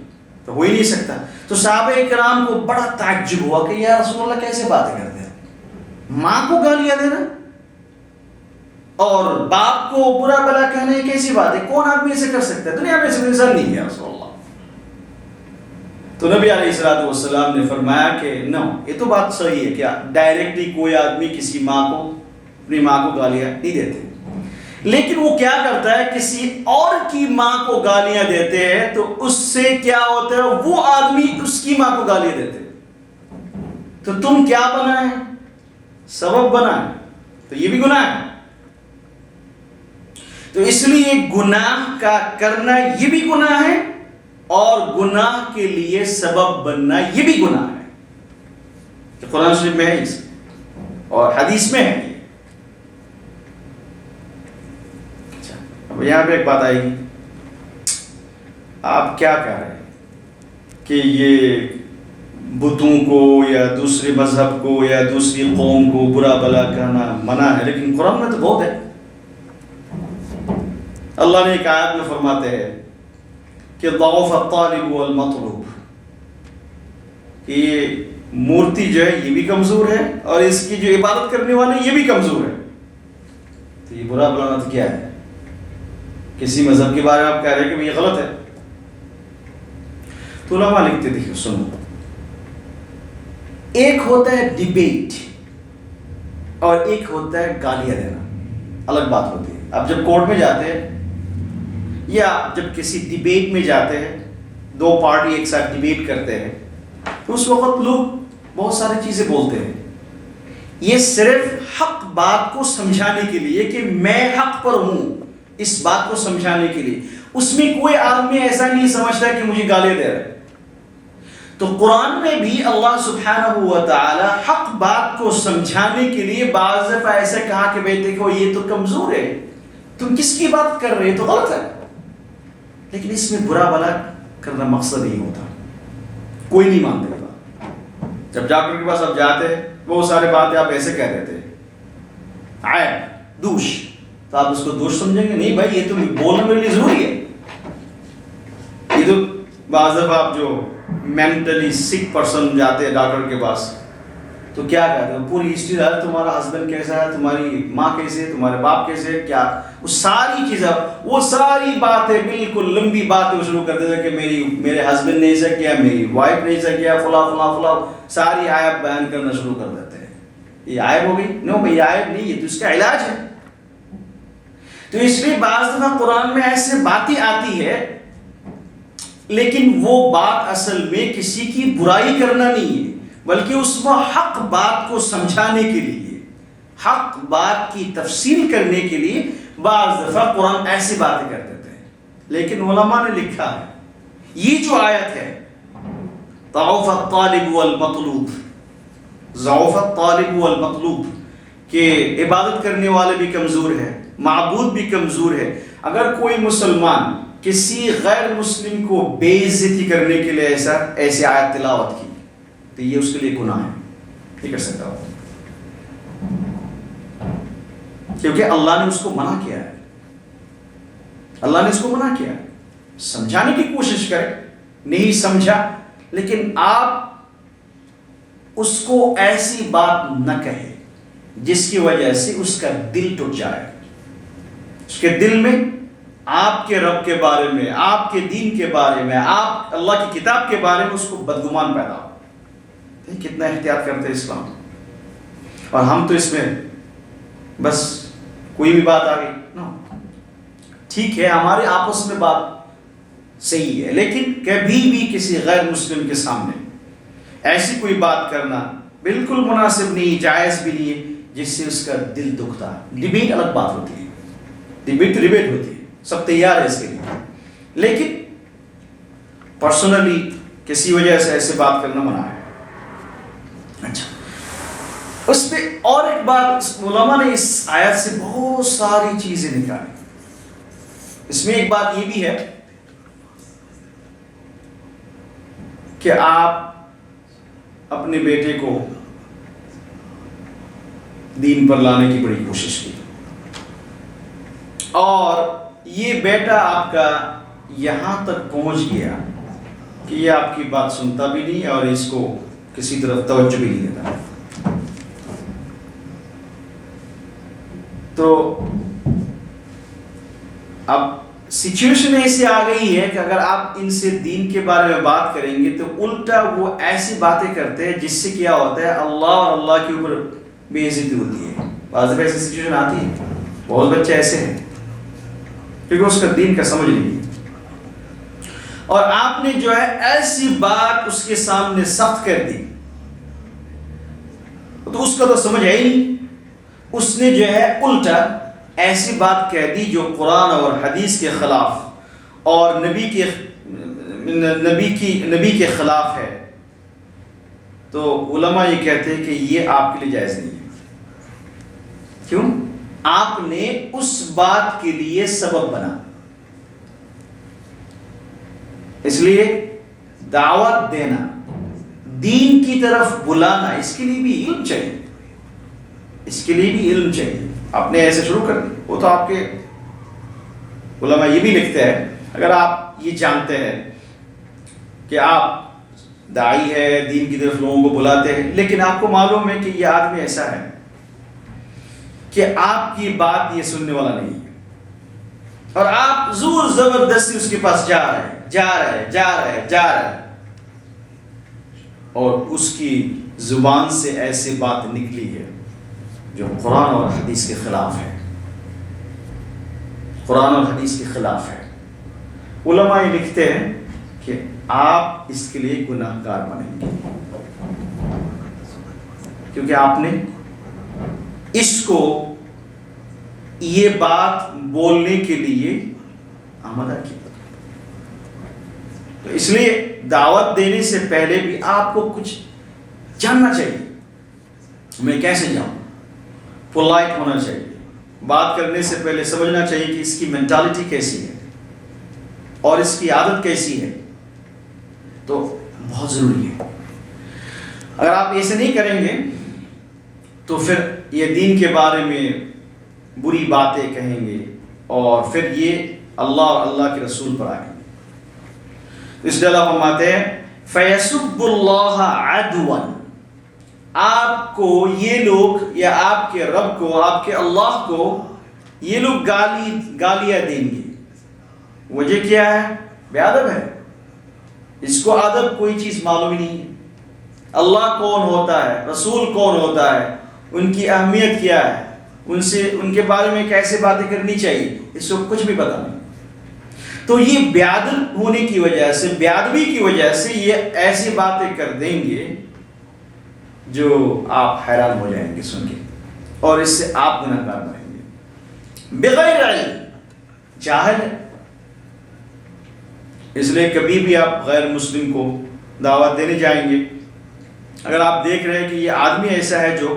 تو ہو ہی نہیں سکتا۔ تو صحابہ کرام کو بڑا تعجب ہوا کہ یا رسول اللہ کیسے باتیں کرتے ہیں، ماں کو گالیاں دینا اور باپ کو برا بلا کہنا، یہ کیسی بات ہے؟ کون آدمی ایسے کر سکتا ہے؟ دنیا میں ایسے انسان نہیں ہے رسول اللہ۔ تو نبی علیہ الصلوۃ والسلام نے فرمایا کہ نو، یہ تو بات صحیح ہے کہ ڈائریکٹلی کوئی آدمی کسی ماں کو، اپنی ماں کو گالیاں نہیں دیتے، لیکن وہ کیا کرتا ہے، کسی اور کی ماں کو گالیاں دیتے ہیں تو اس سے کیا ہوتا ہے، وہ آدمی اس کی ماں کو گالیاں دیتے ہیں، تو تم کیا بنا ہے؟ سبب بنا ہے، تو یہ بھی گناہ ہے۔ تو اس لیے گناہ کا کرنا یہ بھی گناہ ہے، اور گناہ کے لیے سبب بننا یہ بھی گناہ ہے، کہ قرآن شریف میں ہے اور حدیث میں ہے۔ اچھا، اب یہاں پہ ایک بات آئے گی، آپ کیا کہہ رہے ہیں کہ یہ بتوں کو یا دوسرے مذہب کو یا دوسری قوم کو برا بلا کہنا منع ہے، لیکن قرآن میں تو بہت ہے۔ اللہ نے ایک آیت میں فرماتے ہیں کہ ضعف الطالب والمطلوب، کہ یہ مورتی جو ہے یہ بھی کمزور ہے، اور اس کی جو عبادت کرنے والے یہ بھی کمزور ہے۔ تو یہ برا بلانا تو کیا ہے؟ کسی مذہب کے بارے میں آپ کہہ رہے ہیں کہ یہ غلط ہے، تو علماء لکھتے دیکھیں، سنو، ایک ہوتا ہے ڈیبیٹ اور ایک ہوتا ہے گالیاں دینا، الگ بات ہوتی ہے۔ اب جب کورٹ میں جاتے ہیں یا جب کسی ڈیبیٹ میں جاتے ہیں، دو پارٹی ایک ساتھ ڈیبیٹ کرتے ہیں، تو اس وقت لوگ بہت ساری چیزیں بولتے ہیں، یہ صرف حق بات کو سمجھانے کے لیے کہ میں حق پر ہوں، اس بات کو سمجھانے کے لیے۔ اس میں کوئی آدمی ایسا نہیں سمجھتا کہ مجھے گالیاں دے رہا ہے۔ تو قرآن میں بھی اللہ سبحانہ و تعالی حق بات کو سمجھانے کے لیے بعض دفعہ ایسا کہا کہ بھائی دیکھو یہ تو کمزور ہے، تم کس کی بات کر رہے تو غلط ہے، لیکن اس میں برا بلا کرنا مقصد نہیں ہوتا، کوئی نہیں مانتے گا۔ جب ڈاکٹر کے پاس آپ جاتے ہیں، بہت سارے باتیں آپ ایسے کہہ دیتے ہیں، عیب، دوش، تو آپ اس کو دوش سمجھیں گے؟ نہیں بھائی، یہ تو بولنا میرے لیے ضروری ہے۔ یہ تو بعض دفعہ آپ جو مینٹلی سک پرسن جاتے ہیں ڈاکٹر کے پاس، تو کیا کہتے ہیں، پوری ہسٹری ہے، تمہارا ہسبینڈ کیسا ہے، تمہاری ماں کیسے ہے، تمہارے باپ کیسے ہے، کیا وہ ساری چیزیں، وہ ساری باتیں بالکل لمبی باتیں شروع کر دیتے ہیں کہ میرے ہسبینڈ نے ایسا کیا، میری وائف نے ایسا کیا، فلاں فلاں فلاں، ساری عیب بیان کرنا شروع کر دیتے ہیں۔ یہ عیب ہو گئی؟ نو بھائی، عیب نہیں، یہ تو اس کا علاج ہے۔ تو اس لیے بعض دفعہ قرآن میں ایسے باتیں آتی ہے، لیکن وہ بات اصل میں کسی کی برائی کرنا نہیں ہے، بلکہ اس میں حق بات کو سمجھانے کے لیے، حق بات کی تفصیل کرنے کے لیے بعض دفعہ قرآن ایسی باتیں کر دیتے ہیں۔ لیکن علماء نے لکھا ہے، یہ جو آیت ہے ضعف الطالب والمطلوب، ضعف الطالب والمطلوب، کہ عبادت کرنے والے بھی کمزور ہے، معبود بھی کمزور ہے۔ اگر کوئی مسلمان کسی غیر مسلم کو بے عزتی کرنے کے لیے ایسی آیت تلاوت کی تو یہ اس کے لیے گناہ ہے، نہیں کر سکتا وہ، کیونکہ اللہ نے اس کو منع کیا ہے، اللہ نے اس کو منع کیا ہے۔ سمجھانے کی کوشش کرے، نہیں سمجھا، لیکن آپ اس کو ایسی بات نہ کہے جس کی وجہ سے اس کا دل ٹوٹ جائے، اس کے دل میں آپ کے رب کے بارے میں، آپ کے دین کے بارے میں، آپ اللہ کی کتاب کے بارے میں اس کو بدگمان پیدا ہو۔ کتنا احتیاط کرتے ہیں اسلام، اور ہم تو اس میں بس کوئی بھی بات آ گئی، ٹھیک ہے ہمارے آپس میں بات صحیح ہے، لیکن کبھی بھی کسی غیر مسلم کے سامنے ایسی کوئی بات کرنا بالکل مناسب نہیں، جائز بھی نہیں ہے جس سے اس کا دل دکھتا ہے۔ ڈیبیٹ الگ بات ہوتی ہے، ڈیبیٹ ہوتی ہے، سب تیار ہے اس کے لیے، لیکن پرسنلی کسی وجہ سے ایسے بات کرنا منع ہے۔ اچھا، اس پہ اور ایک بات، علماء نے اس آیت سے بہت ساری چیزیں نکالی۔ اس میں ایک بات یہ بھی ہے کہ آپ اپنے بیٹے کو دین پر لانے کی بڑی کوشش کی، اور یہ بیٹا آپ کا یہاں تک پہنچ گیا کہ یہ آپ کی بات سنتا بھی نہیں اور اس کو کسی طرف توجہ بھی نہیں دیتا۔ تو اب سچویشن ایسی آ گئی ہے کہ اگر آپ ان سے دین کے بارے میں بات کریں گے تو الٹا وہ ایسی باتیں کرتے ہیں جس سے کیا ہوتا ہے، اللہ اور اللہ کے اوپر بے عزتی ہوتی ہے۔ بعض دفعہ ایسی سچویشن آتی ہے، بہت بچے ایسے ہیں کیونکہ اس کا دین کا سمجھ نہیں ہے، اور آپ نے جو ہے ایسی بات اس کے سامنے سخت کر دی تو اس کا تو سمجھ ہے ہی نہیں، اس نے جو ہے الٹا ایسی بات کہہ دی جو قرآن اور حدیث کے خلاف اور نبی کے خلاف ہے۔ تو علماء یہ کہتے ہیں کہ یہ آپ کے لیے جائز نہیں ہے۔ کیوں؟ آپ نے اس بات کے لیے سبب بنا۔ اس لیے دعوت دینا، دین کی طرف بلانا، اس کے لیے بھی علم چاہیے، اس کے لیے بھی علم چاہیے۔ آپ نے ایسے شروع کر دی، وہ تو آپ کے علماء یہ بھی لکھتے ہیں، اگر آپ یہ جانتے ہیں کہ آپ داعی ہے، دین کی طرف لوگوں کو بلاتے ہیں، لیکن آپ کو معلوم ہے کہ یہ آدمی ایسا ہے کہ آپ کی بات یہ سننے والا نہیں ہے، اور آپ زور زبردستی اس کے پاس جا رہے ہیں، اور اس کی زبان سے ایسی بات نکلی ہے جو قرآن اور حدیث کے خلاف ہے، قرآن اور حدیث کے خلاف ہے۔ علماء یہ لکھتے ہیں کہ آپ اس کے لیے گناہ گار بنیں گے، کیونکہ آپ نے اس کو یہ بات بولنے کے لیے آمادہ کیا۔ تو اس لیے دعوت دینے سے پہلے بھی آپ کو کچھ جاننا چاہیے، میں کیسے جاؤں، پولائٹ ہونا چاہیے، بات کرنے سے پہلے سمجھنا چاہیے کہ اس کی مینٹالٹی کیسی ہے اور اس کی عادت کیسی ہے، تو بہت ضروری ہے۔ اگر آپ ایسے نہیں کریں گے تو پھر یہ دین کے بارے میں بری باتیں کہیں گے اور پھر یہ اللہ اور اللہ کے رسول پر آئیں گے۔ اس لیے اللہ فرماتے ہیں فَيَسُبُّ اللَّهَ عَدْوًا، آپ کو یہ لوگ یا آپ کے رب کو، آپ کے اللہ کو یہ لوگ گالیاں دیں گے۔ وجہ کیا ہے؟ بے ادب ہے، اس کو ادب کوئی چیز معلوم ہی نہیں ہے، اللہ کون ہوتا ہے، رسول کون ہوتا ہے، ان کی اہمیت کیا ہے، ان کے بارے میں کیسے باتیں کرنی چاہیے، اس کو کچھ بھی پتہ نہیں۔ تو یہ بے ادب ہونے کی وجہ سے، بے ادبی کی وجہ سے یہ ایسی باتیں کر دیں گے جو آپ حیران ہو جائیں گے سن کے، اور اس سے آپ گناہ گار بنیں گے بغیر علم، جاہل ہے۔ اس لیے کبھی بھی آپ غیر مسلم کو دعوت دینے جائیں گے، اگر آپ دیکھ رہے ہیں کہ یہ آدمی ایسا ہے جو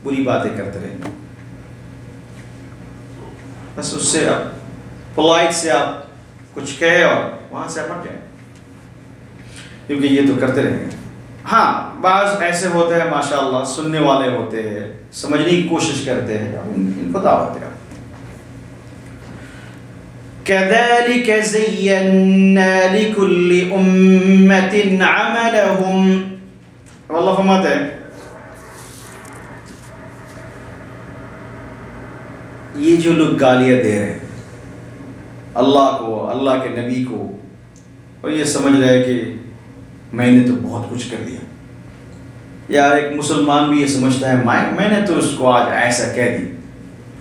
بری باتیں کرتے رہے، بس اس سے آپ پولائٹ سے آپ کچھ کہے اور وہاں سے ہٹ جائیں، کیونکہ یہ تو کرتے رہیں گے۔ ہاں بعض ایسے ہوتے ہیں ماشاءاللہ سننے والے ہوتے ہیں، سمجھنے کی کوشش کرتے ہیں، ان کو دعوت دیں۔ كَذَلِكَ زَيَّنَّا لِكُلِّ أُمَّةٍ عَمَلَهُمْ، اللہ فرماتے ہیں یہ جو لوگ گالیاں دے رہے ہیں اللہ کو، اللہ کے نبی کو، اور یہ سمجھ رہے کہ میں نے تو بہت کچھ کر دیا، یار ایک مسلمان بھی یہ سمجھتا ہے میں نے تو اس کو آج ایسا کہہ دی،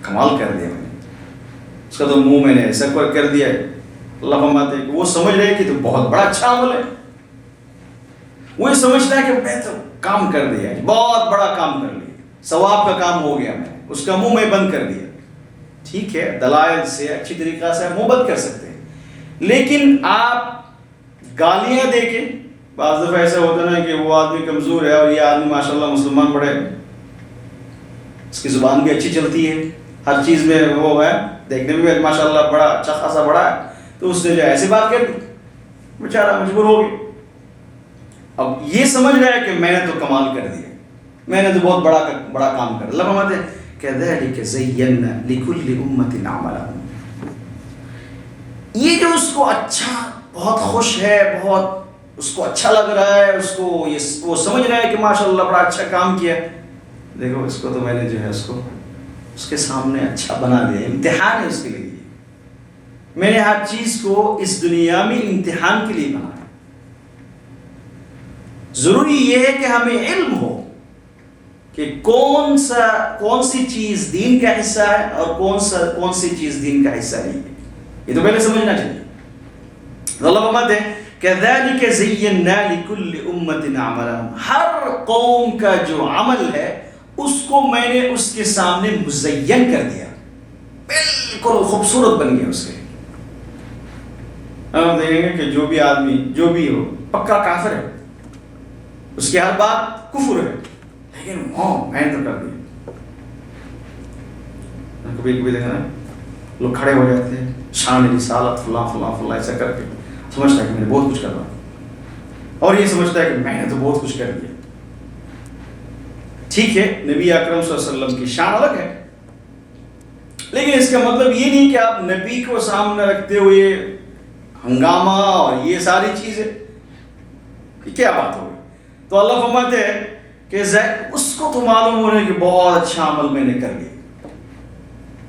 کمال کر دیا، میں نے اس کا تو منہ میں نے ایسا کر دیا ہے۔ اللہ فرماتے ہیں کہ وہ سمجھ رہے کہ تو بہت بڑا اچھا عمل ہے، وہ یہ سمجھتا ہے کہ میں تو کام کر دیا، بہت بڑا کام کر لیا، ثواب کا کام ہو گیا، میں اس کا منہ میں بند کر دیا۔ ٹھیک ہے، دلائل سے اچھی طریقہ سے منہ بند کر سکتے ہیں، لیکن آپ گالیاں دے کے، بعض دفعہ ایسا ہوتا ہے کہ وہ آدمی کمزور ہے اور یہ آدمی ماشاءاللہ مسلمان بڑے، اس کی زبان بھی اچھی چلتی ہے، ہر چیز میں وہ ہے، دیکھنے میں ماشاءاللہ بڑا اچھا خاصا بڑا ہے، تو اس نے جو ایسی بات کر دی، بیچارہ مجبور ہو گیا۔ اب یہ سمجھ رہا ہے کہ میں نے تو کمال کر دیا، میں نے تو بہت بڑا کام کر. اللہ فرماتے ہیں كَذَلِكَ زَيَّنَّا لِكُلِّ أُمَّةٍ عَمَلَهُمْ. یہ جو اس کو اچھا، بہت خوش ہے، بہت اس کو اچھا لگ رہا ہے، اس کو وہ سمجھ رہا ہے کہ ماشاء اللہ بڑا اچھا کام کیا، دیکھو اس کو تو میں نے جو ہے اس کو اس کے سامنے اچھا بنا دیا. امتحان ہے اس کے لیے. میں نے ہر چیز کو اس دنیا میں امتحان کے لیے بنایا. ضروری یہ ہے کہ ہمیں علم ہو کہ کون سی چیز دین کا حصہ ہے اور کون سی چیز دین کا حصہ نہیں ہے. یہ تو پہلے سمجھنا چاہیے. اللہ فرماتے ہیں كَذَلِكَ زَيَّنَّا لِكُلِّ أُمَّةٍ عَمَلَهُمْ. ہر قوم کا جو عمل ہے اس کو میں نے اس کے سامنے مزین کر دیا، بالکل خوبصورت بن گیا اس کے. ہم دیکھیں گے کہ جو بھی آدمی جو بھی ہو پکا کافر ہے، اس کی ہر بات کفر ہے، لیکن میں نے تو کر دیا. کبھی کبھی دیکھنا لوگ کھڑے ہو جاتے ہیں شان رسالت فلاں فلاں فلاں ایسا کر کے، سمجھتا ہے کہ میں نے بہت کچھ کر رہا ہوں، اور یہ سمجھتا ہے کہ میں نے تو بہت کچھ کر دیا. ٹھیک ہے، نبی اکرم صلی اللہ علیہ وسلم کی شان الگ ہے، لیکن اس کا مطلب یہ نہیں کہ آپ نبی کو سامنے رکھتے ہوئے ہنگامہ اور یہ ساری چیزیں کیا بات ہوگی. تو اللہ فرماتے ہیں کہ اس کو تو معلوم ہونے کہ بہت اچھا عمل میں نے کر لیا.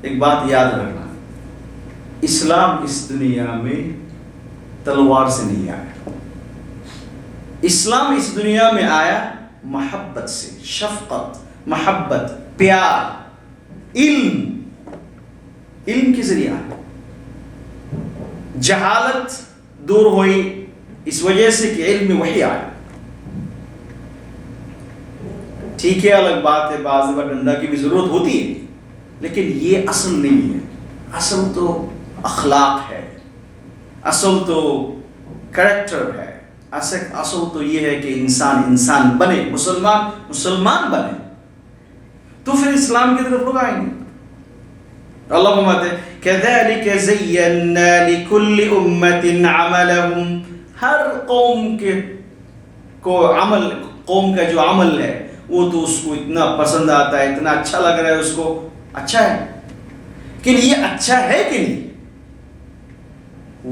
ایک بات یاد رکھنا، اسلام اس دنیا میں تلوار سے نہیں آیا. اسلام اس دنیا میں آیا محبت سے، شفقت، محبت، پیار، علم کے ذریعہ. جہالت دور ہوئی اس وجہ سے کہ علم میں وحی آیا. ٹھیک ہے، الگ بات ہے بعض دفعہ ڈنڈا کی بھی ضرورت ہوتی ہے، لیکن یہ اصل نہیں ہے. اصل تو اخلاق ہے، اصل تو کریکٹر ہے، اصل تو یہ ہے کہ انسان بنے، مسلمان بنے، تو پھر اسلام کی طرف لوگ آئیں گے. اللہ فرماتے ہیں كَذَلِكَ زَيَّنَّا لِكُلِّ أُمَّةٍ عَمَلَهُمْ. ہر قوم کا جو عمل ہے وہ تو اس کو اتنا پسند آتا ہے، اتنا اچھا لگ رہا ہے اس کو. اچھا ہے کہ یہ اچھا ہے کہ نہیں،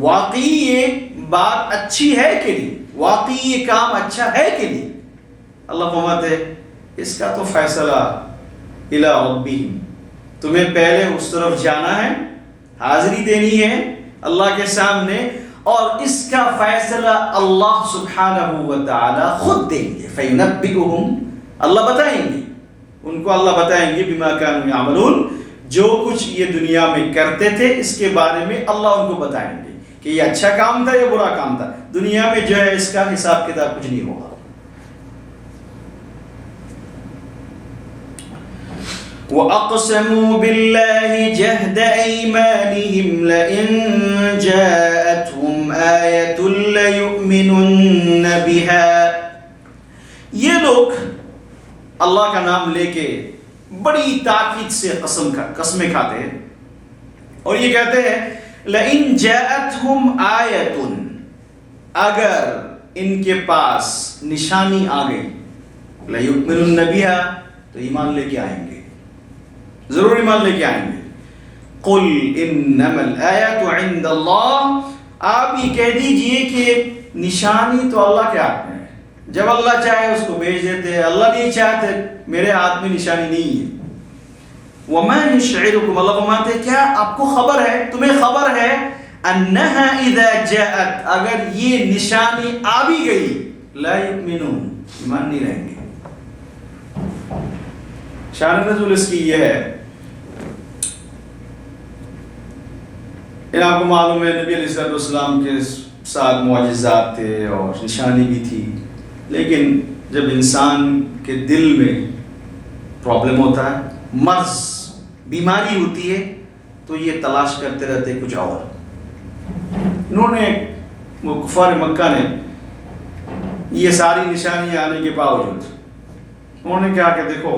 واقعی یہ بات اچھی ہے کہ نہیں، واقعی یہ کام اچھا ہے کہ نہیں. اللہ فرماتے ہیں اس کا تو فیصلہ الی ربہم. تمہیں پہلے اس طرف جانا ہے، حاضری دینی ہے اللہ کے سامنے، اور اس کا فیصلہ اللہ سبحانہ و تعالی خود دیں گے. فَيُنَبِّئُهُمْ. اللہ بتائیں گے ان کو، اللہ بتائیں گے بما كانوا يعملون، جو کچھ یہ دنیا میں کرتے تھے اس کے بارے میں اللہ ان کو بتائیں گے کہ یہ اچھا کام تھا یا برا کام تھا. دنیا میں جو ہے اس کا حساب کتاب کچھ نہیں ہوگا. وَأَقْسَمُوا بِاللَّهِ جَهْدَ أَيْمَانِهِمْ لَئِن جَاءَتْهُمْ آيَةٌ لَيُؤْمِنُنَّ بِهَا. یہ لوگ اللہ کا نام لے کے بڑی تاکید سے قسمیں کھاتے ہیں اور یہ کہتے ہیں لَإِن جَاءَتْهُمْ آيَةٌ. اگر ان کے پاس نشانی آ گئی، لَيُؤْمِنُنَّ بِهَا، تو ایمان لے کے آئیں گے، ضرور ایمان لے کے آئیں گے. قُلْ إِنَّمَا الْآيَاتُ عِنْدَ اللَّهِ. آپ یہ کہہ دیجئے کہ نشانی تو اللہ کے ہاتھ میں ہے، جب اللہ چاہے اس کو بھیج دیتے ہیں، اللہ نہیں چاہتے میرے ہاتھ میں نشانی نہیں ہے. وَمَا يُشْعِرُكُمْ. اللہ فرماتے ہیں کیا آپ کو خبر ہے، تمہیں خبر ہے، أَنَّهَا إِذَا جَاءَتْ، اگر یہ نشانی آ بھی گئی، لَا يُؤْمِنُونَ، ایمان نہیں رہیں گے. شان نزول اس کی یہ ہے، آپ کو معلوم ہے نبی علیہ السلام کے ساتھ معجزات تھے اور نشانی بھی تھی، لیکن جب انسان کے دل میں پرابلم ہوتا ہے، مرض، بیماری ہوتی ہے، تو یہ تلاش کرتے رہتے کچھ اور. انہوں نے، وہ کفار مکہ نے، یہ ساری نشانیاں آنے کے باوجود انہوں نے کہا کہ دیکھو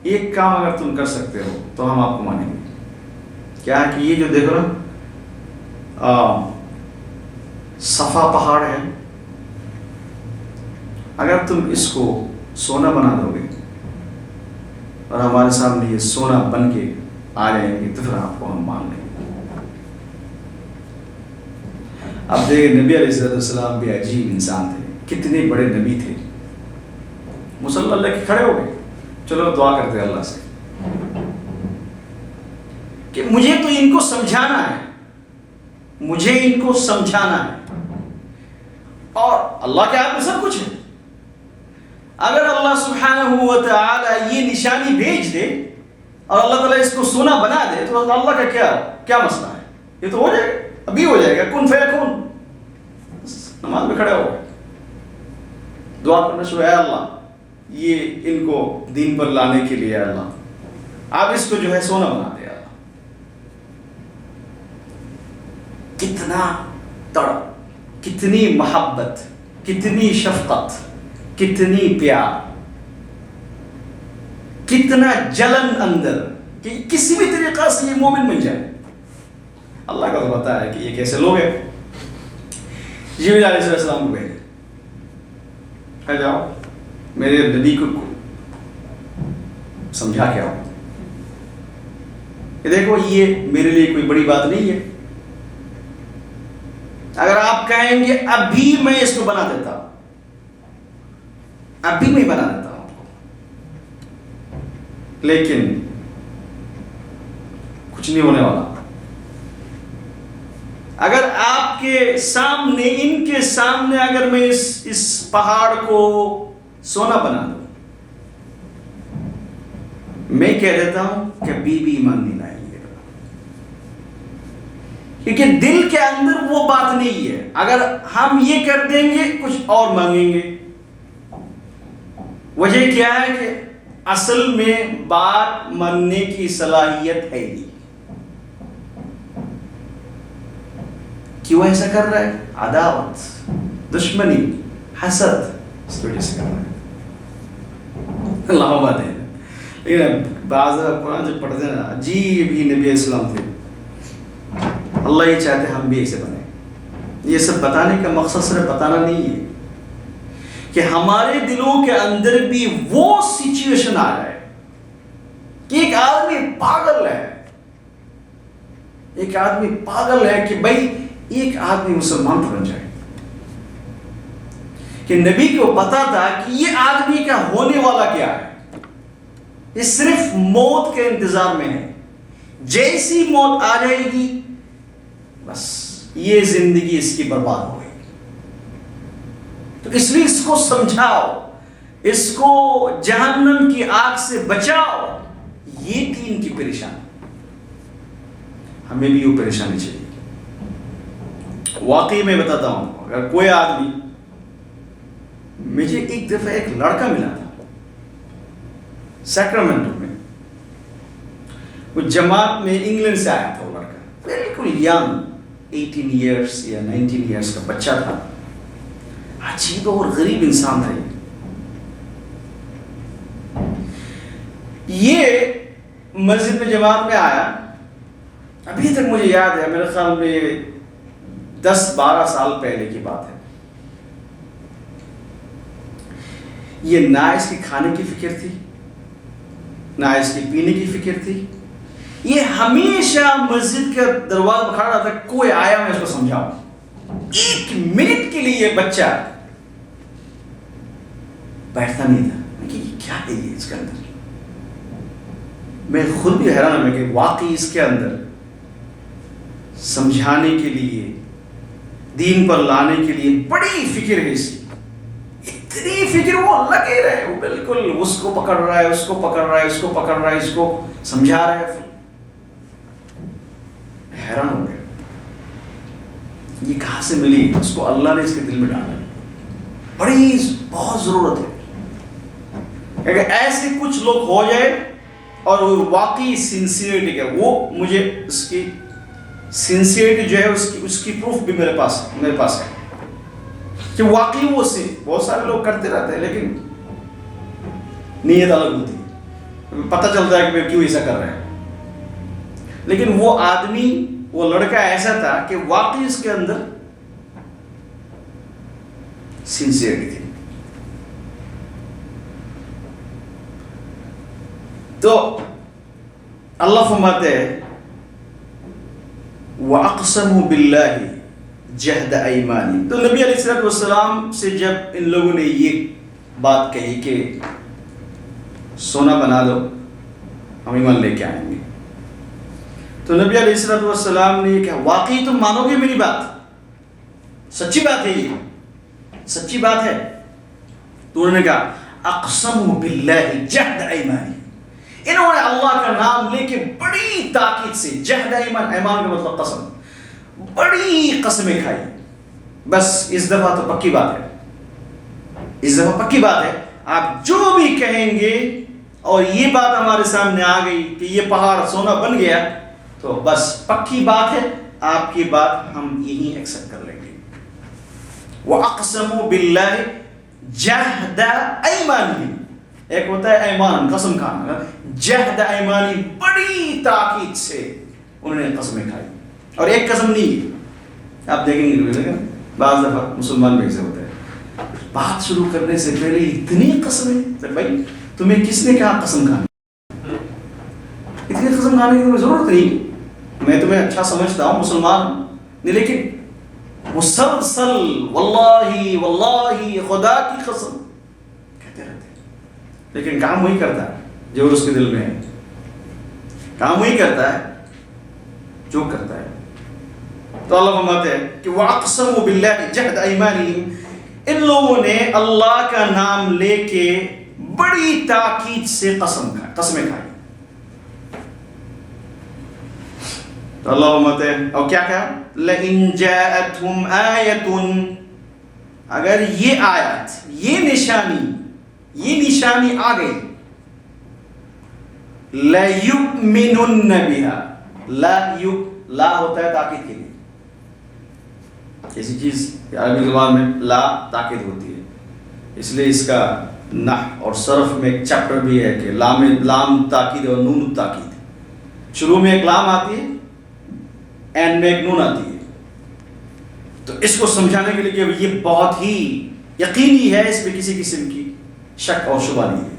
ایک کام اگر تم کر سکتے ہو تو ہم آپ کو مانیں گے. کیا ہے کہ یہ جو دیکھو نا صفا پہاڑ ہے، اگر تم اس کو سونا بنا دو گے اور ہمارے سامنے یہ سونا بن کے آ جائیں گے تو پھر آپ کو ہم مان لیں گے. اب دیکھیں نبی علیہ السلام بھی عجیب انسان تھے, کتنے بڑے نبی تھے. مصلی اللہ کے کھڑے ہو گئے, چلو دعا کرتے ہیں اللہ سے کہ مجھے تو ان کو سمجھانا ہے, مجھے ان کو سمجھانا ہے. اور اللہ کے ہاتھ میں سب کچھ ہے. اگر اللہ سبحانہ و تعالی یہ نشانی بھیج دے اور اللہ تعالیٰ اس کو سونا بنا دے تو اللہ کا کیا مسئلہ ہے؟ یہ تو ہو جائے گا, ابھی ہو جائے گا, کن فیکون. نماز میں کھڑے ہو گئے, دعا کرنا شروع, اے اللہ یہ ان کو دین پر لانے کے لیے اللہ آپ اس کو جو ہے سونا بنا دے. اللہ کتنا تڑپ, کتنی محبت, کتنی شفقت, کتنی پیار, کتنا جلن اندر کہ کسی بھی طریقہ سے یہ مومن بن جائے. اللہ کا تو پتا ہے کہ یہ کیسے لوگ ہیں. جبریل علیہ السلام کو بھیجے, کہ جاؤ میرے نبی کو سمجھا کے آؤ, کہ دیکھو یہ میرے لیے کوئی بڑی بات نہیں ہے, اگر آپ کہیں گے ابھی میں اس کو بنا دیتا ہوں, ابھی میں بنا دیتا ہوں آپ کو, لیکن کچھ نہیں ہونے والا. اگر آپ کے سامنے, ان کے سامنے اگر میں اس پہاڑ کو سونا بنا دوں, میں کہہ دیتا ہوں کہ بی ایمان نہیں لائیں گے, کیونکہ دل کے اندر وہ بات نہیں ہے. اگر ہم یہ کر دیں گے کچھ اور مانگیں گے. وجہ کیا ہے کہ اصل میں بات ماننے کی صلاحیت ہے نہیں. کیوں ایسا کر رہا ہے؟ عداوت, دشمنی, حسد, اس وجہ سے کر رہا ہے. اللہ بات ہے. لیکن بعض قرآن جب پڑھتے ہیں عجیب ہی نبی اسلام تھے. اللہ یہ چاہتے ہم بھی ایسے بنیں. یہ سب بتانے کا مقصد صرف بتانا نہیں ہے کہ ہمارے دلوں کے اندر بھی وہ سچویشن آ جائے کہ ایک آدمی پاگل ہے, ایک آدمی پاگل ہے کہ بھائی ایک آدمی مسلمان بن جائے. کہ نبی کو پتا تھا کہ یہ آدمی کا ہونے والا کیا ہے, یہ صرف موت کے انتظار میں ہے. جیسی موت آ جائے گی بس یہ زندگی اس کی برباد ہو گئی. تو اس لیے اس کو سمجھاؤ, اس کو جہنم کی آگ سے بچاؤ. یہ تھی ان کی پریشانی. ہمیں بھی وہ پریشانی چاہیے. واقعی میں بتاتا ہوں, اگر کوئی آدمی, مجھے ایک دفعہ ایک لڑکا ملا تھا سیکرامنٹو میں, وہ جماعت میں انگلینڈ سے آیا تھا. وہ لڑکا بالکل ینگ, 18 ایئرس یا 19 ایئرس کا بچہ تھا. عجیب اور غریب انسان تھا. یہ مسجد میں جماعت میں آیا. ابھی تک مجھے یاد ہے, میرے خیال میں 10-12 سال پہلے کی بات ہے. یہ نہ اس کی کھانے کی فکر تھی, نہ اس کی پینے کی فکر تھی. یہ ہمیشہ مسجد کے دروازے پر کھڑا رہتا تھا, کوئی آیا میں اس کو سمجھاؤں. 1 منٹ کے لیے یہ بچہ بیٹھتا نہیں تھا کہ کیا ہے یہ اس کے اندر. میں خود بھی حیران ہوں کہ واقعی اس کے اندر سمجھانے کے لیے, دین پر لانے کے لیے بڑی فکر ہے اس کی. اتنی فکر, وہ لگے رہے, وہ بالکل اس کو پکڑ رہا ہے, اس کو پکڑ رہا ہے, اس کو پکڑ رہا ہے, اس کو سمجھا رہا ہے. حیران ہو گیا یہ کہاں سے ملی. اس کو اللہ نے اس کے دل میں ڈالا. بڑی بہت ضرورت ہے اگر ایسے کچھ لوگ ہو جائے اور وہ واقعی سنسیئرٹی ہے. وہ مجھے اس کی سنسیئرٹی جو ہے اس کی پروف بھی میرے پاس ہے کہ واقعی وہ بہت سارے لوگ کرتے رہتے ہیں لیکن نیت الگ ہوتی ہے, پتہ چلتا ہے کہ وہ کیوں ایسا کر رہے ہیں. لیکن وہ آدمی, وہ لڑکا ایسا تھا کہ واقعی اس کے اندر سنسیئرٹی تھی. تو اللہ فرماتے ہیں وَأَقْسَمُوا بِاللَّهِ جَهْدَ أَيْمَانِهِمْ. تو نبی علیہ السلام سے جب ان لوگوں نے یہ بات کہی کہ سونا بنا دو ہم ایمان لے کے آئیں گے، تو نبی علیہ السلام نے یہ کہا واقعی تم مانو گے میری بات؟ سچی بات ہے، یہ سچی بات ہے؟ تو انہوں نے کہا اقسموا باللہ جہد ایمانہم. انہوں نے اللہ کا نام لے کے بڑی تاکید سے، جہد ایمان، ایمان کا مطلب قسم، بڑی قسمیں کھائی. بس اس دفعہ تو پکی بات ہے، اس دفعہ پکی بات ہے، آپ جو بھی کہیں گے اور یہ بات ہمارے سامنے آ گئی کہ یہ پہاڑ سونا بن گیا، تو بس پکی بات ہے، آپ کی بات ہم یہی ایکسپٹ کر لیں گے. وَأَقْسَمُوا بِاللَّهِ جَهْدَ أَيْمَانِهِمْ. ایک ہوتا ہے ایمان، قسم کھانا، جہد ایمانی، بڑی تاکید سے انہوں نے قسمیں کھائی. اور ایک قسم نہیں ہے، آپ دیکھیں گے بعض دفعہ مسلمان بھی ایسے ہوتے ہیں، بات شروع کرنے سے پہلے اتنی قسمیں. بھائی تمہیں کس نے کہا قسم کھانے؟ اتنی قسم کھانے کی تمہیں ضرورت نہیں. میں تمہیں اچھا سمجھتا ہوں، مسلمان نہیں، لیکن مسلسل واللہ واللہ خدا کی قسم کہتے رہتے ہیں، لیکن کام وہی کرتا ہے جو اس کے دل میں ہے، کام وہی کرتا ہے جو کرتا ہے. تو اللہ فرماتے ہیں کہ وَأَقْسَمُوا بِاللَّهِ جَهْدَ أَيْمَانِهِمْ. ان لوگوں نے اللہ کا نام لے کے بڑی تاکید سے قسمیں کھائی. تو اللہ فرماتے ہیں اور کیا کہا؟ لَإِن جَاءَتْهُمْ آیَةٌ. اگر یہ آیت، یہ نشانی آ گئی، لَيُؤْمِنُنَّ بِهَا. لا ہوتا ہے تاکید کے لیے. ایسی چیز عربی زبان میں لا تاکید ہوتی ہے، اس لیے اس کا نحو اور صرف میں ایک چیپٹر بھی ہے کہ لام تاکید اور نون تاکید. شروع میں ایک لام آتی ہے، اینڈ میں ایک نون آتی ہے. تو اس کو سمجھانے کے لیے کہ یہ بہت ہی یقینی ہے، اس میں کسی قسم کی شک اور شبہ نہیں ہے.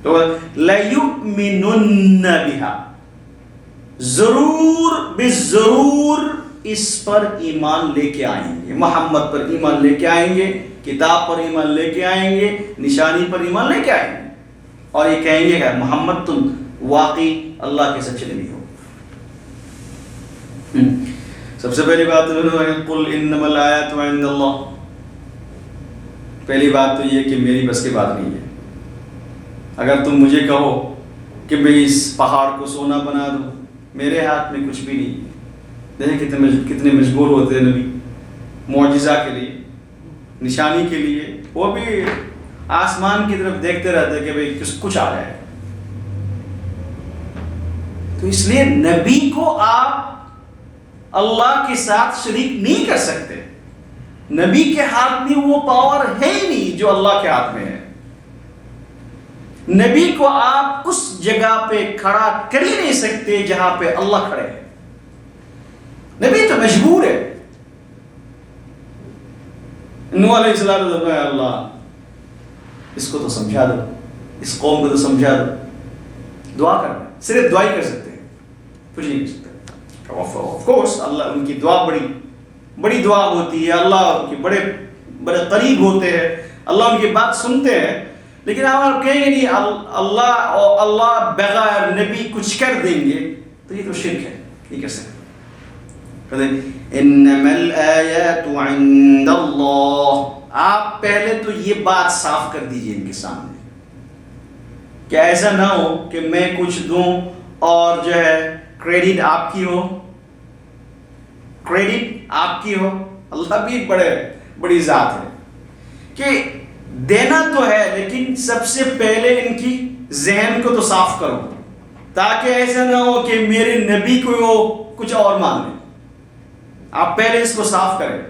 تو لَيُؤْمِنُنَّ بِهَا، ضرور بالضرور اس پر ایمان لے کے آئیں گے، محمد پر ایمان لے کے آئیں گے، کتاب پر ایمان لے کے آئیں گے، نشانی پر ایمان لے کے آئیں گے، اور یہ کہیں گے کہ محمد تم واقعی اللہ کے سچے نبی ہو. سب سے پہلی بات قل انما الآیات عند اللہ. پہلی بات تو یہ کہ میری بس کی بات نہیں ہے. اگر تم مجھے کہو کہ میں اس پہاڑ کو سونا بنا دوں، میرے ہاتھ میں کچھ بھی نہیں. دیکھیں کتنے مجبور ہوتے ہیں نبی معجزہ کے لیے، نشانی کے لیے، وہ بھی آسمان کی طرف دیکھتے رہتے کہ بھئی کچھ آ جائے. تو اس لیے نبی کو آپ اللہ کے ساتھ شریک نہیں کر سکتے. نبی کے ہاتھ میں وہ پاور ہے ہی نہیں جو اللہ کے ہاتھ میں ہے. نبی کو آپ اس جگہ پہ کھڑا کر ہی نہیں سکتے جہاں پہ اللہ کھڑے ہیں. نبی تو مجبور ہے. نوح علیہ السلام نے اللہ اس کو تو سمجھا دو، اس قوم کو تو سمجھا دو. دعا کرنا، صرف دعا ہی کر سکتے ہیں، کچھ نہیں کر سکتے. آف کورس اللہ، ان کی دعا بڑی دعا ہوتی ہے، اللہ ان کے بڑے قریب ہوتے ہیں، اللہ ان کی بات سنتے ہیں. لیکن آپ کہیں گے نہیں اللہ بغیر نبی کچھ کر دیں گے، تو یہ تو شرک ہے، نہیں کر سکتے. انما الآیات عند اللہ. آپ پہلے تو یہ بات صاف کر دیجئے ان کے سامنے کہ ایسا نہ ہو کہ میں کچھ دوں اور جو ہے کریڈٹ آپ کی ہو. اللہ بھی بڑی ذات ہے کہ دینا تو ہے، لیکن سب سے پہلے ان کی ذہن کو تو صاف کرو، تاکہ ایسا نہ ہو کہ میرے نبی کو وہ کچھ اور مان لیں. آپ پہلے اس کو صاف کریں.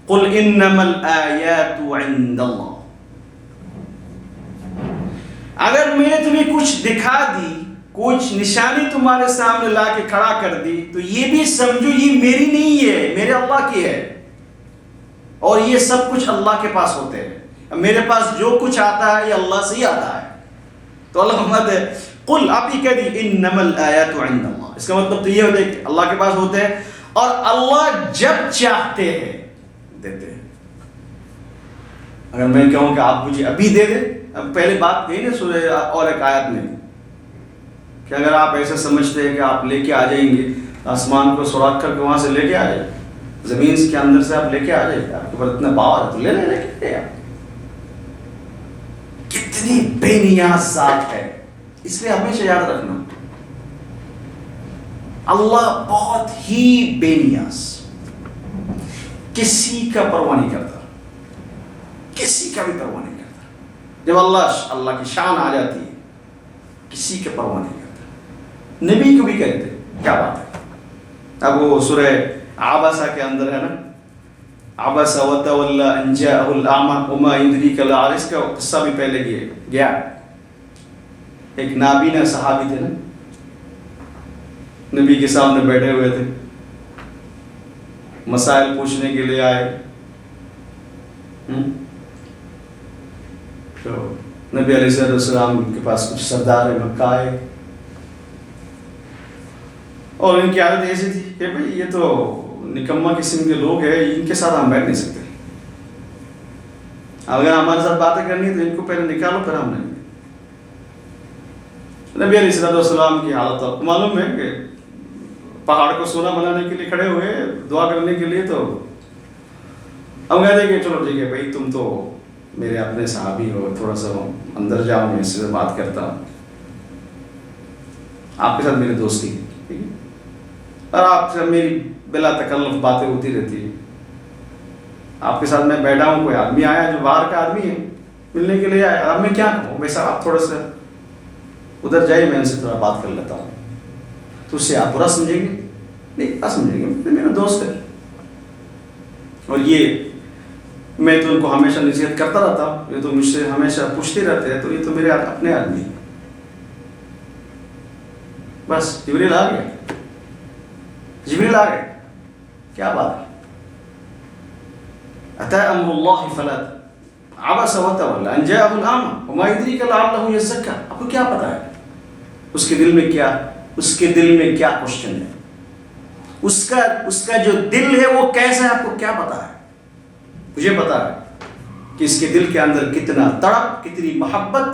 قل انما الآیات عند اللہ. اگر میں نے تمہیں کچھ دکھا دی، کچھ نشانی تمہارے سامنے لا کے کھڑا کر دی، تو یہ بھی سمجھو یہ میری نہیں ہے، میرے اللہ کی ہے. اور یہ سب کچھ اللہ کے پاس ہوتے ہیں. میرے پاس جو کچھ آتا ہے یہ اللہ سے ہی آتا ہے. تو اللہ فرماتے ہیں قل آپ یہ کہہ دیجیے انما الآیات عند اللہ، اس کا مطلب تو یہ ہوتا ہے کہ اللہ کے پاس ہوتے ہیں اور اللہ جب چاہتے ہیں دیتے ہیں. اگر میں کہوں کہ آپ مجھے ابھی دے دیں، اب پہلے بات کہی نا سورہ اور ایک آیت میں کہ اگر آپ ایسا سمجھتے ہیں کہ آپ لے کے آ جائیں گے آسمان کو سوراخ کر کے وہاں سے لے کے آ جائیں، زمین کے اندر سے آپ لے کے آ جائیں، آپ کے پاس اتنا پاور ہے تو لے کے آپ. کتنی بے نیاز ذات ہے، اس لیے ہمیشہ یاد رکھنا اللہ بہت ہی بے نیاز، کسی کا پرواہ نہیں کرتا، کسی کا بھی پرواہ نہیں کرتا. جب اللہ کی شان آ جاتی ہے کسی کا پرواہ نہیں کرتا. نبی کو بھی کہتے کیا بات ہے. اب وہ سورہ عبسہ کے اندر ہے نا، عبس وتولى ان جاءه الاعمى وما يدريك لعل، اس کا قصہ بھی پہلے گیا. ایک نابینا صحابی تھے نا، نبی کے سامنے بیٹھے ہوئے تھے، مسائل پوچھنے کے لیے آئے. تو نبی علیہ السلام کے پاس کچھ سردار مکہ آئے اور ان کی عادت ایسی تھی کہ بھئی یہ تو نکمہ قسم کے لوگ ہیں، ان کے ساتھ ہم بیٹھ نہیں سکتے، اگر ہمارے ساتھ باتیں کرنی ہے تو ان کو پہلے نکالو پھر ہم نہیں. نبی علیہ السلام کی حالت آپ کو معلوم ہے کہ پہاڑ کو سونا بنانے کے لیے کھڑے ہوئے دعا کرنے کے لیے. تو ہم کہتے ہیں کہ چلو ٹھیک ہے بھائی تم تو میرے اپنے صحابی ہو، تھوڑا سا اندر جاؤ، میں اس سے بات کرتا ہوں، آپ کے ساتھ میری دوستی ہے، ٹھیک ہے، اور آپ سے میری بلا تکلف باتیں ہوتی رہتی ہے. آپ کے ساتھ میں بیٹھا ہوں، کوئی آدمی آیا جو باہر کا آدمی ہے ملنے کے لیے آیا، اب میں کیا کہوں بھائی صاحب آپ تھوڑا سا ادھر جائیے، میں ان سے تھوڑا بات کر لیتا ہوں. تو اس سے آپ برا سمجھیں گے؟ نہیں، برا سمجھیں گے، میرا دوست ہے اور یہ میں تو ان کو ہمیشہ نصیحت کرتا رہتا ہوں، یہ تو مجھ سے ہمیشہ پوچھتے رہتے ہیں، تو یہ تو میرے اپنے آدمی ہیں. بس جبریل آ گیا، جبریل آ گئے، کیا بات ہے. اتی امر اللہ فلا عبس وتولى ان جاءه الاعمى وما يدريك لعله يزكى. آپ کو کیا پتا ہے اس کے دل میں کیا کوشچن ہے، اس کا جو دل ہے وہ کیسا ہے، آپ کو کیا پتا ہے. مجھے پتا ہے کہ اس کے دل کے اندر کتنا تڑپ، کتنی محبت،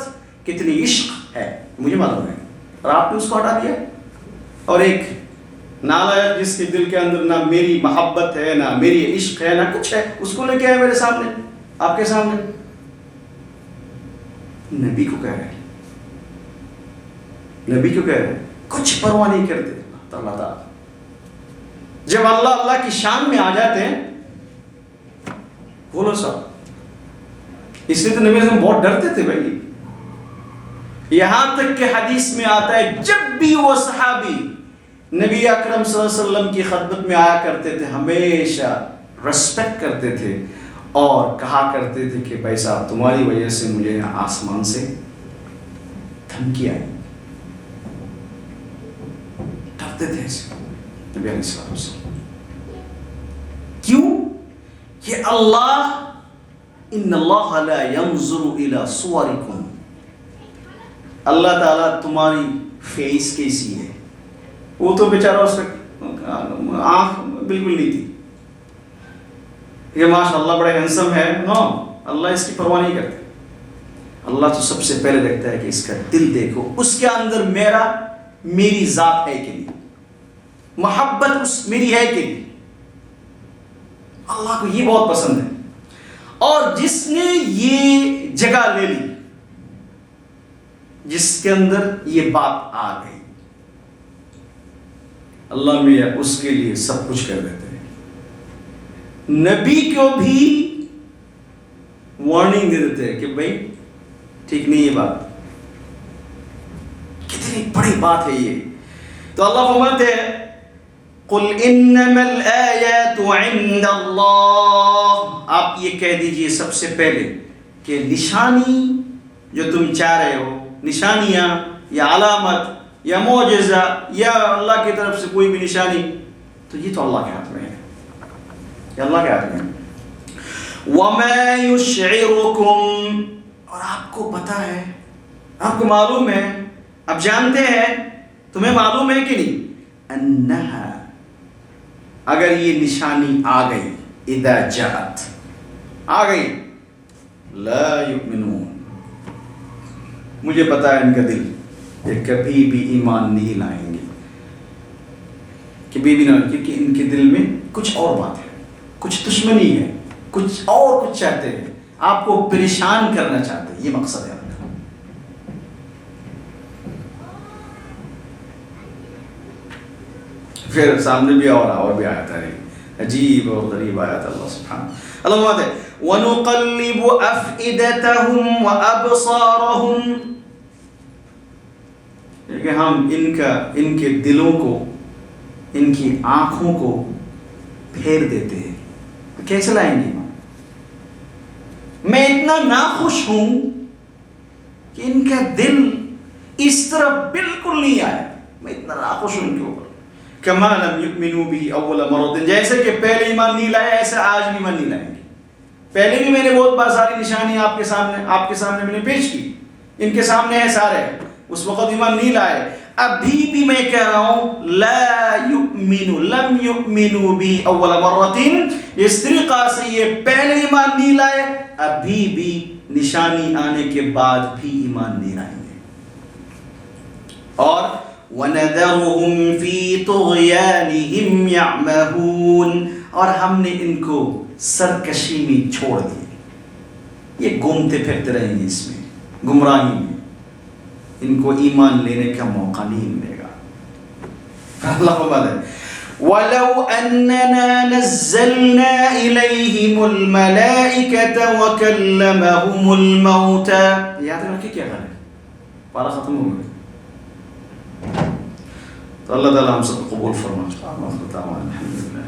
کتنی عشق ہے، مجھے معلوم ہے. اور آپ نے اس کو ہٹا دیا. اور ایک نالائق جس کے دل کے اندر نہ میری محبت ہے، نہ میری عشق ہے، نہ کچھ ہے، اس کو لے کے آئے میرے سامنے، آپ کے سامنے. نبی کو کہہ رہے کچھ پرواہ نہیں کرتے اللہ تعالیٰ. جب اللہ کی شان میں آ جاتے ہیں بولو سب. اس لیے تو نبی سے بہت ڈرتے تھے بھائی. یہاں تک کہ حدیث میں آتا ہے جب بھی وہ صحابی نبی اکرم صلی اللہ علیہ وسلم کی خدمت میں آیا کرتے تھے ہمیشہ ریسپیکٹ کرتے تھے اور کہا کرتے تھے کہ بھائی صاحب تمہاری وجہ سے مجھے یہاں آسمان سے دھمکی آئی. ڈرتے تھے نبی علیہ السلام. کیوں؟ کہ ان اللہ لا ينظر الى صورکم، اللہ تعالیٰ تمہاری فیس کیسی ہے، وہ تو بیچارہ اس کا آنکھ بالکل نہیں تھی کہ ماشاء اللہ بڑے ہینسم ہے، نو، اللہ اس کی پرواہ نہیں کرتے. اللہ تو سب سے پہلے دیکھتا ہے کہ اس کا دل دیکھو، اس کے اندر میری ذات ہے کہ نہیں، محبت میری ہے کہ نہیں. اللہ کو یہ بہت پسند ہے. اور جس نے یہ جگہ لے لی، جس کے اندر یہ بات آ گئی، اللہ میاں اس کے لیے سب کچھ کر دیتے ہیں. نبی کو بھی وارننگ دے دیتے ہیں کہ بھائی ٹھیک نہیں یہ بات. کتنی بڑی بات ہے یہ. تو اللہ فرماتے ہیں قل انما الآیات عند اللہ، آپ یہ کہہ دیجئے سب سے پہلے کہ نشانی جو تم چاہ رہے ہو، نشانیاں یا علامت یا معجزہ یا اللہ کی طرف سے کوئی بھی نشانی، تو یہ تو اللہ کے ہاتھ میں ہے، یہ اللہ کے ہاتھ میں ہے. وَمَا يُشْعِرُكُمْ، اور آپ کو پتہ ہے، آپ کو معلوم ہے اب جانتے ہیں، تمہیں معلوم ہے کہ نہیں، انہا، اگر یہ نشانی آ گئی، اذا جاءت، آ گئی، لا یؤمنون، مجھے پتا ہے ان کا دل، یہ کبھی بھی ایمان نہیں لائیں گے، کبھی بھی نہ، کیونکہ ان کے دل میں کچھ اور بات ہے، کچھ دشمنی ہے، کچھ اور کچھ چاہتے ہیں، آپ کو پریشان کرنا چاہتے ہیں، یہ مقصد ہے ان کا۔ پھر سامنے بھی اور بھی آیت ہے، عجیب اور غریب آیت اللہ سبحانہ اللہ بات ہے، وَنُقَلِّبُ أَفْئِدَتَهُمْ وَأَبْصَارَهُمْ، کہ ہم ان کے دلوں کو، ان کی آنکھوں کو پھیر دیتے ہیں، کیسے لائیں گے؟ میں اتنا ناخوش ہوں کہ ان کا دل اس طرح بالکل نہیں آیا، میں اتنا ناخوش ہوں ان کے اوپر، كَمَا لَمْ يُؤْمِنُوا بِهِ أَوَّلَ مَرَّةٍ، جیسے کہ پہلے ایمان نہیں لائے ایسے آج بھی ایمان نہیں لائیں گے۔ پہلے بھی میں نے بہت بار ساری نشانی آپ کے سامنے میں نے پیش کی، ان کے سامنے ہے سارے، اس وقت ایمان نہیں لائے، ابھی بھی میں کہہ رہا ہوں لا یؤمنو، لم یؤمنو بی اول مرتين، اس طریقہ سے یہ پہلے ایمان نہیں لائے، ابھی بھی نشانی آنے کے بعد بھی ایمان نہیں لائیں گے۔ اور وَنَذَرُهُمْ فِي طُغْيَانِهِمْ يَعْمَهُونَ، اور ہم نے ان کو سرکشی میں چھوڑ دیا، یہ گھومتے پھرتے رہیں گے اس میں، گمراہی میں، ان کو ایمان لینے کا موقع نہیں ملے گا۔ اللہ بات ہے، وَلَوْ أَنَّنَا نَزَّلْنَا إِلَيْهِمُ الْمَلَائِكَةَ وَكَلَّمَهُمُ الْمَوْتَى، یاد رکھیں کیا کریں، پارا ختم ہو گیا۔ تو اللہ تعالیٰ ہم سب قبول فرمائے، الحمدللہ۔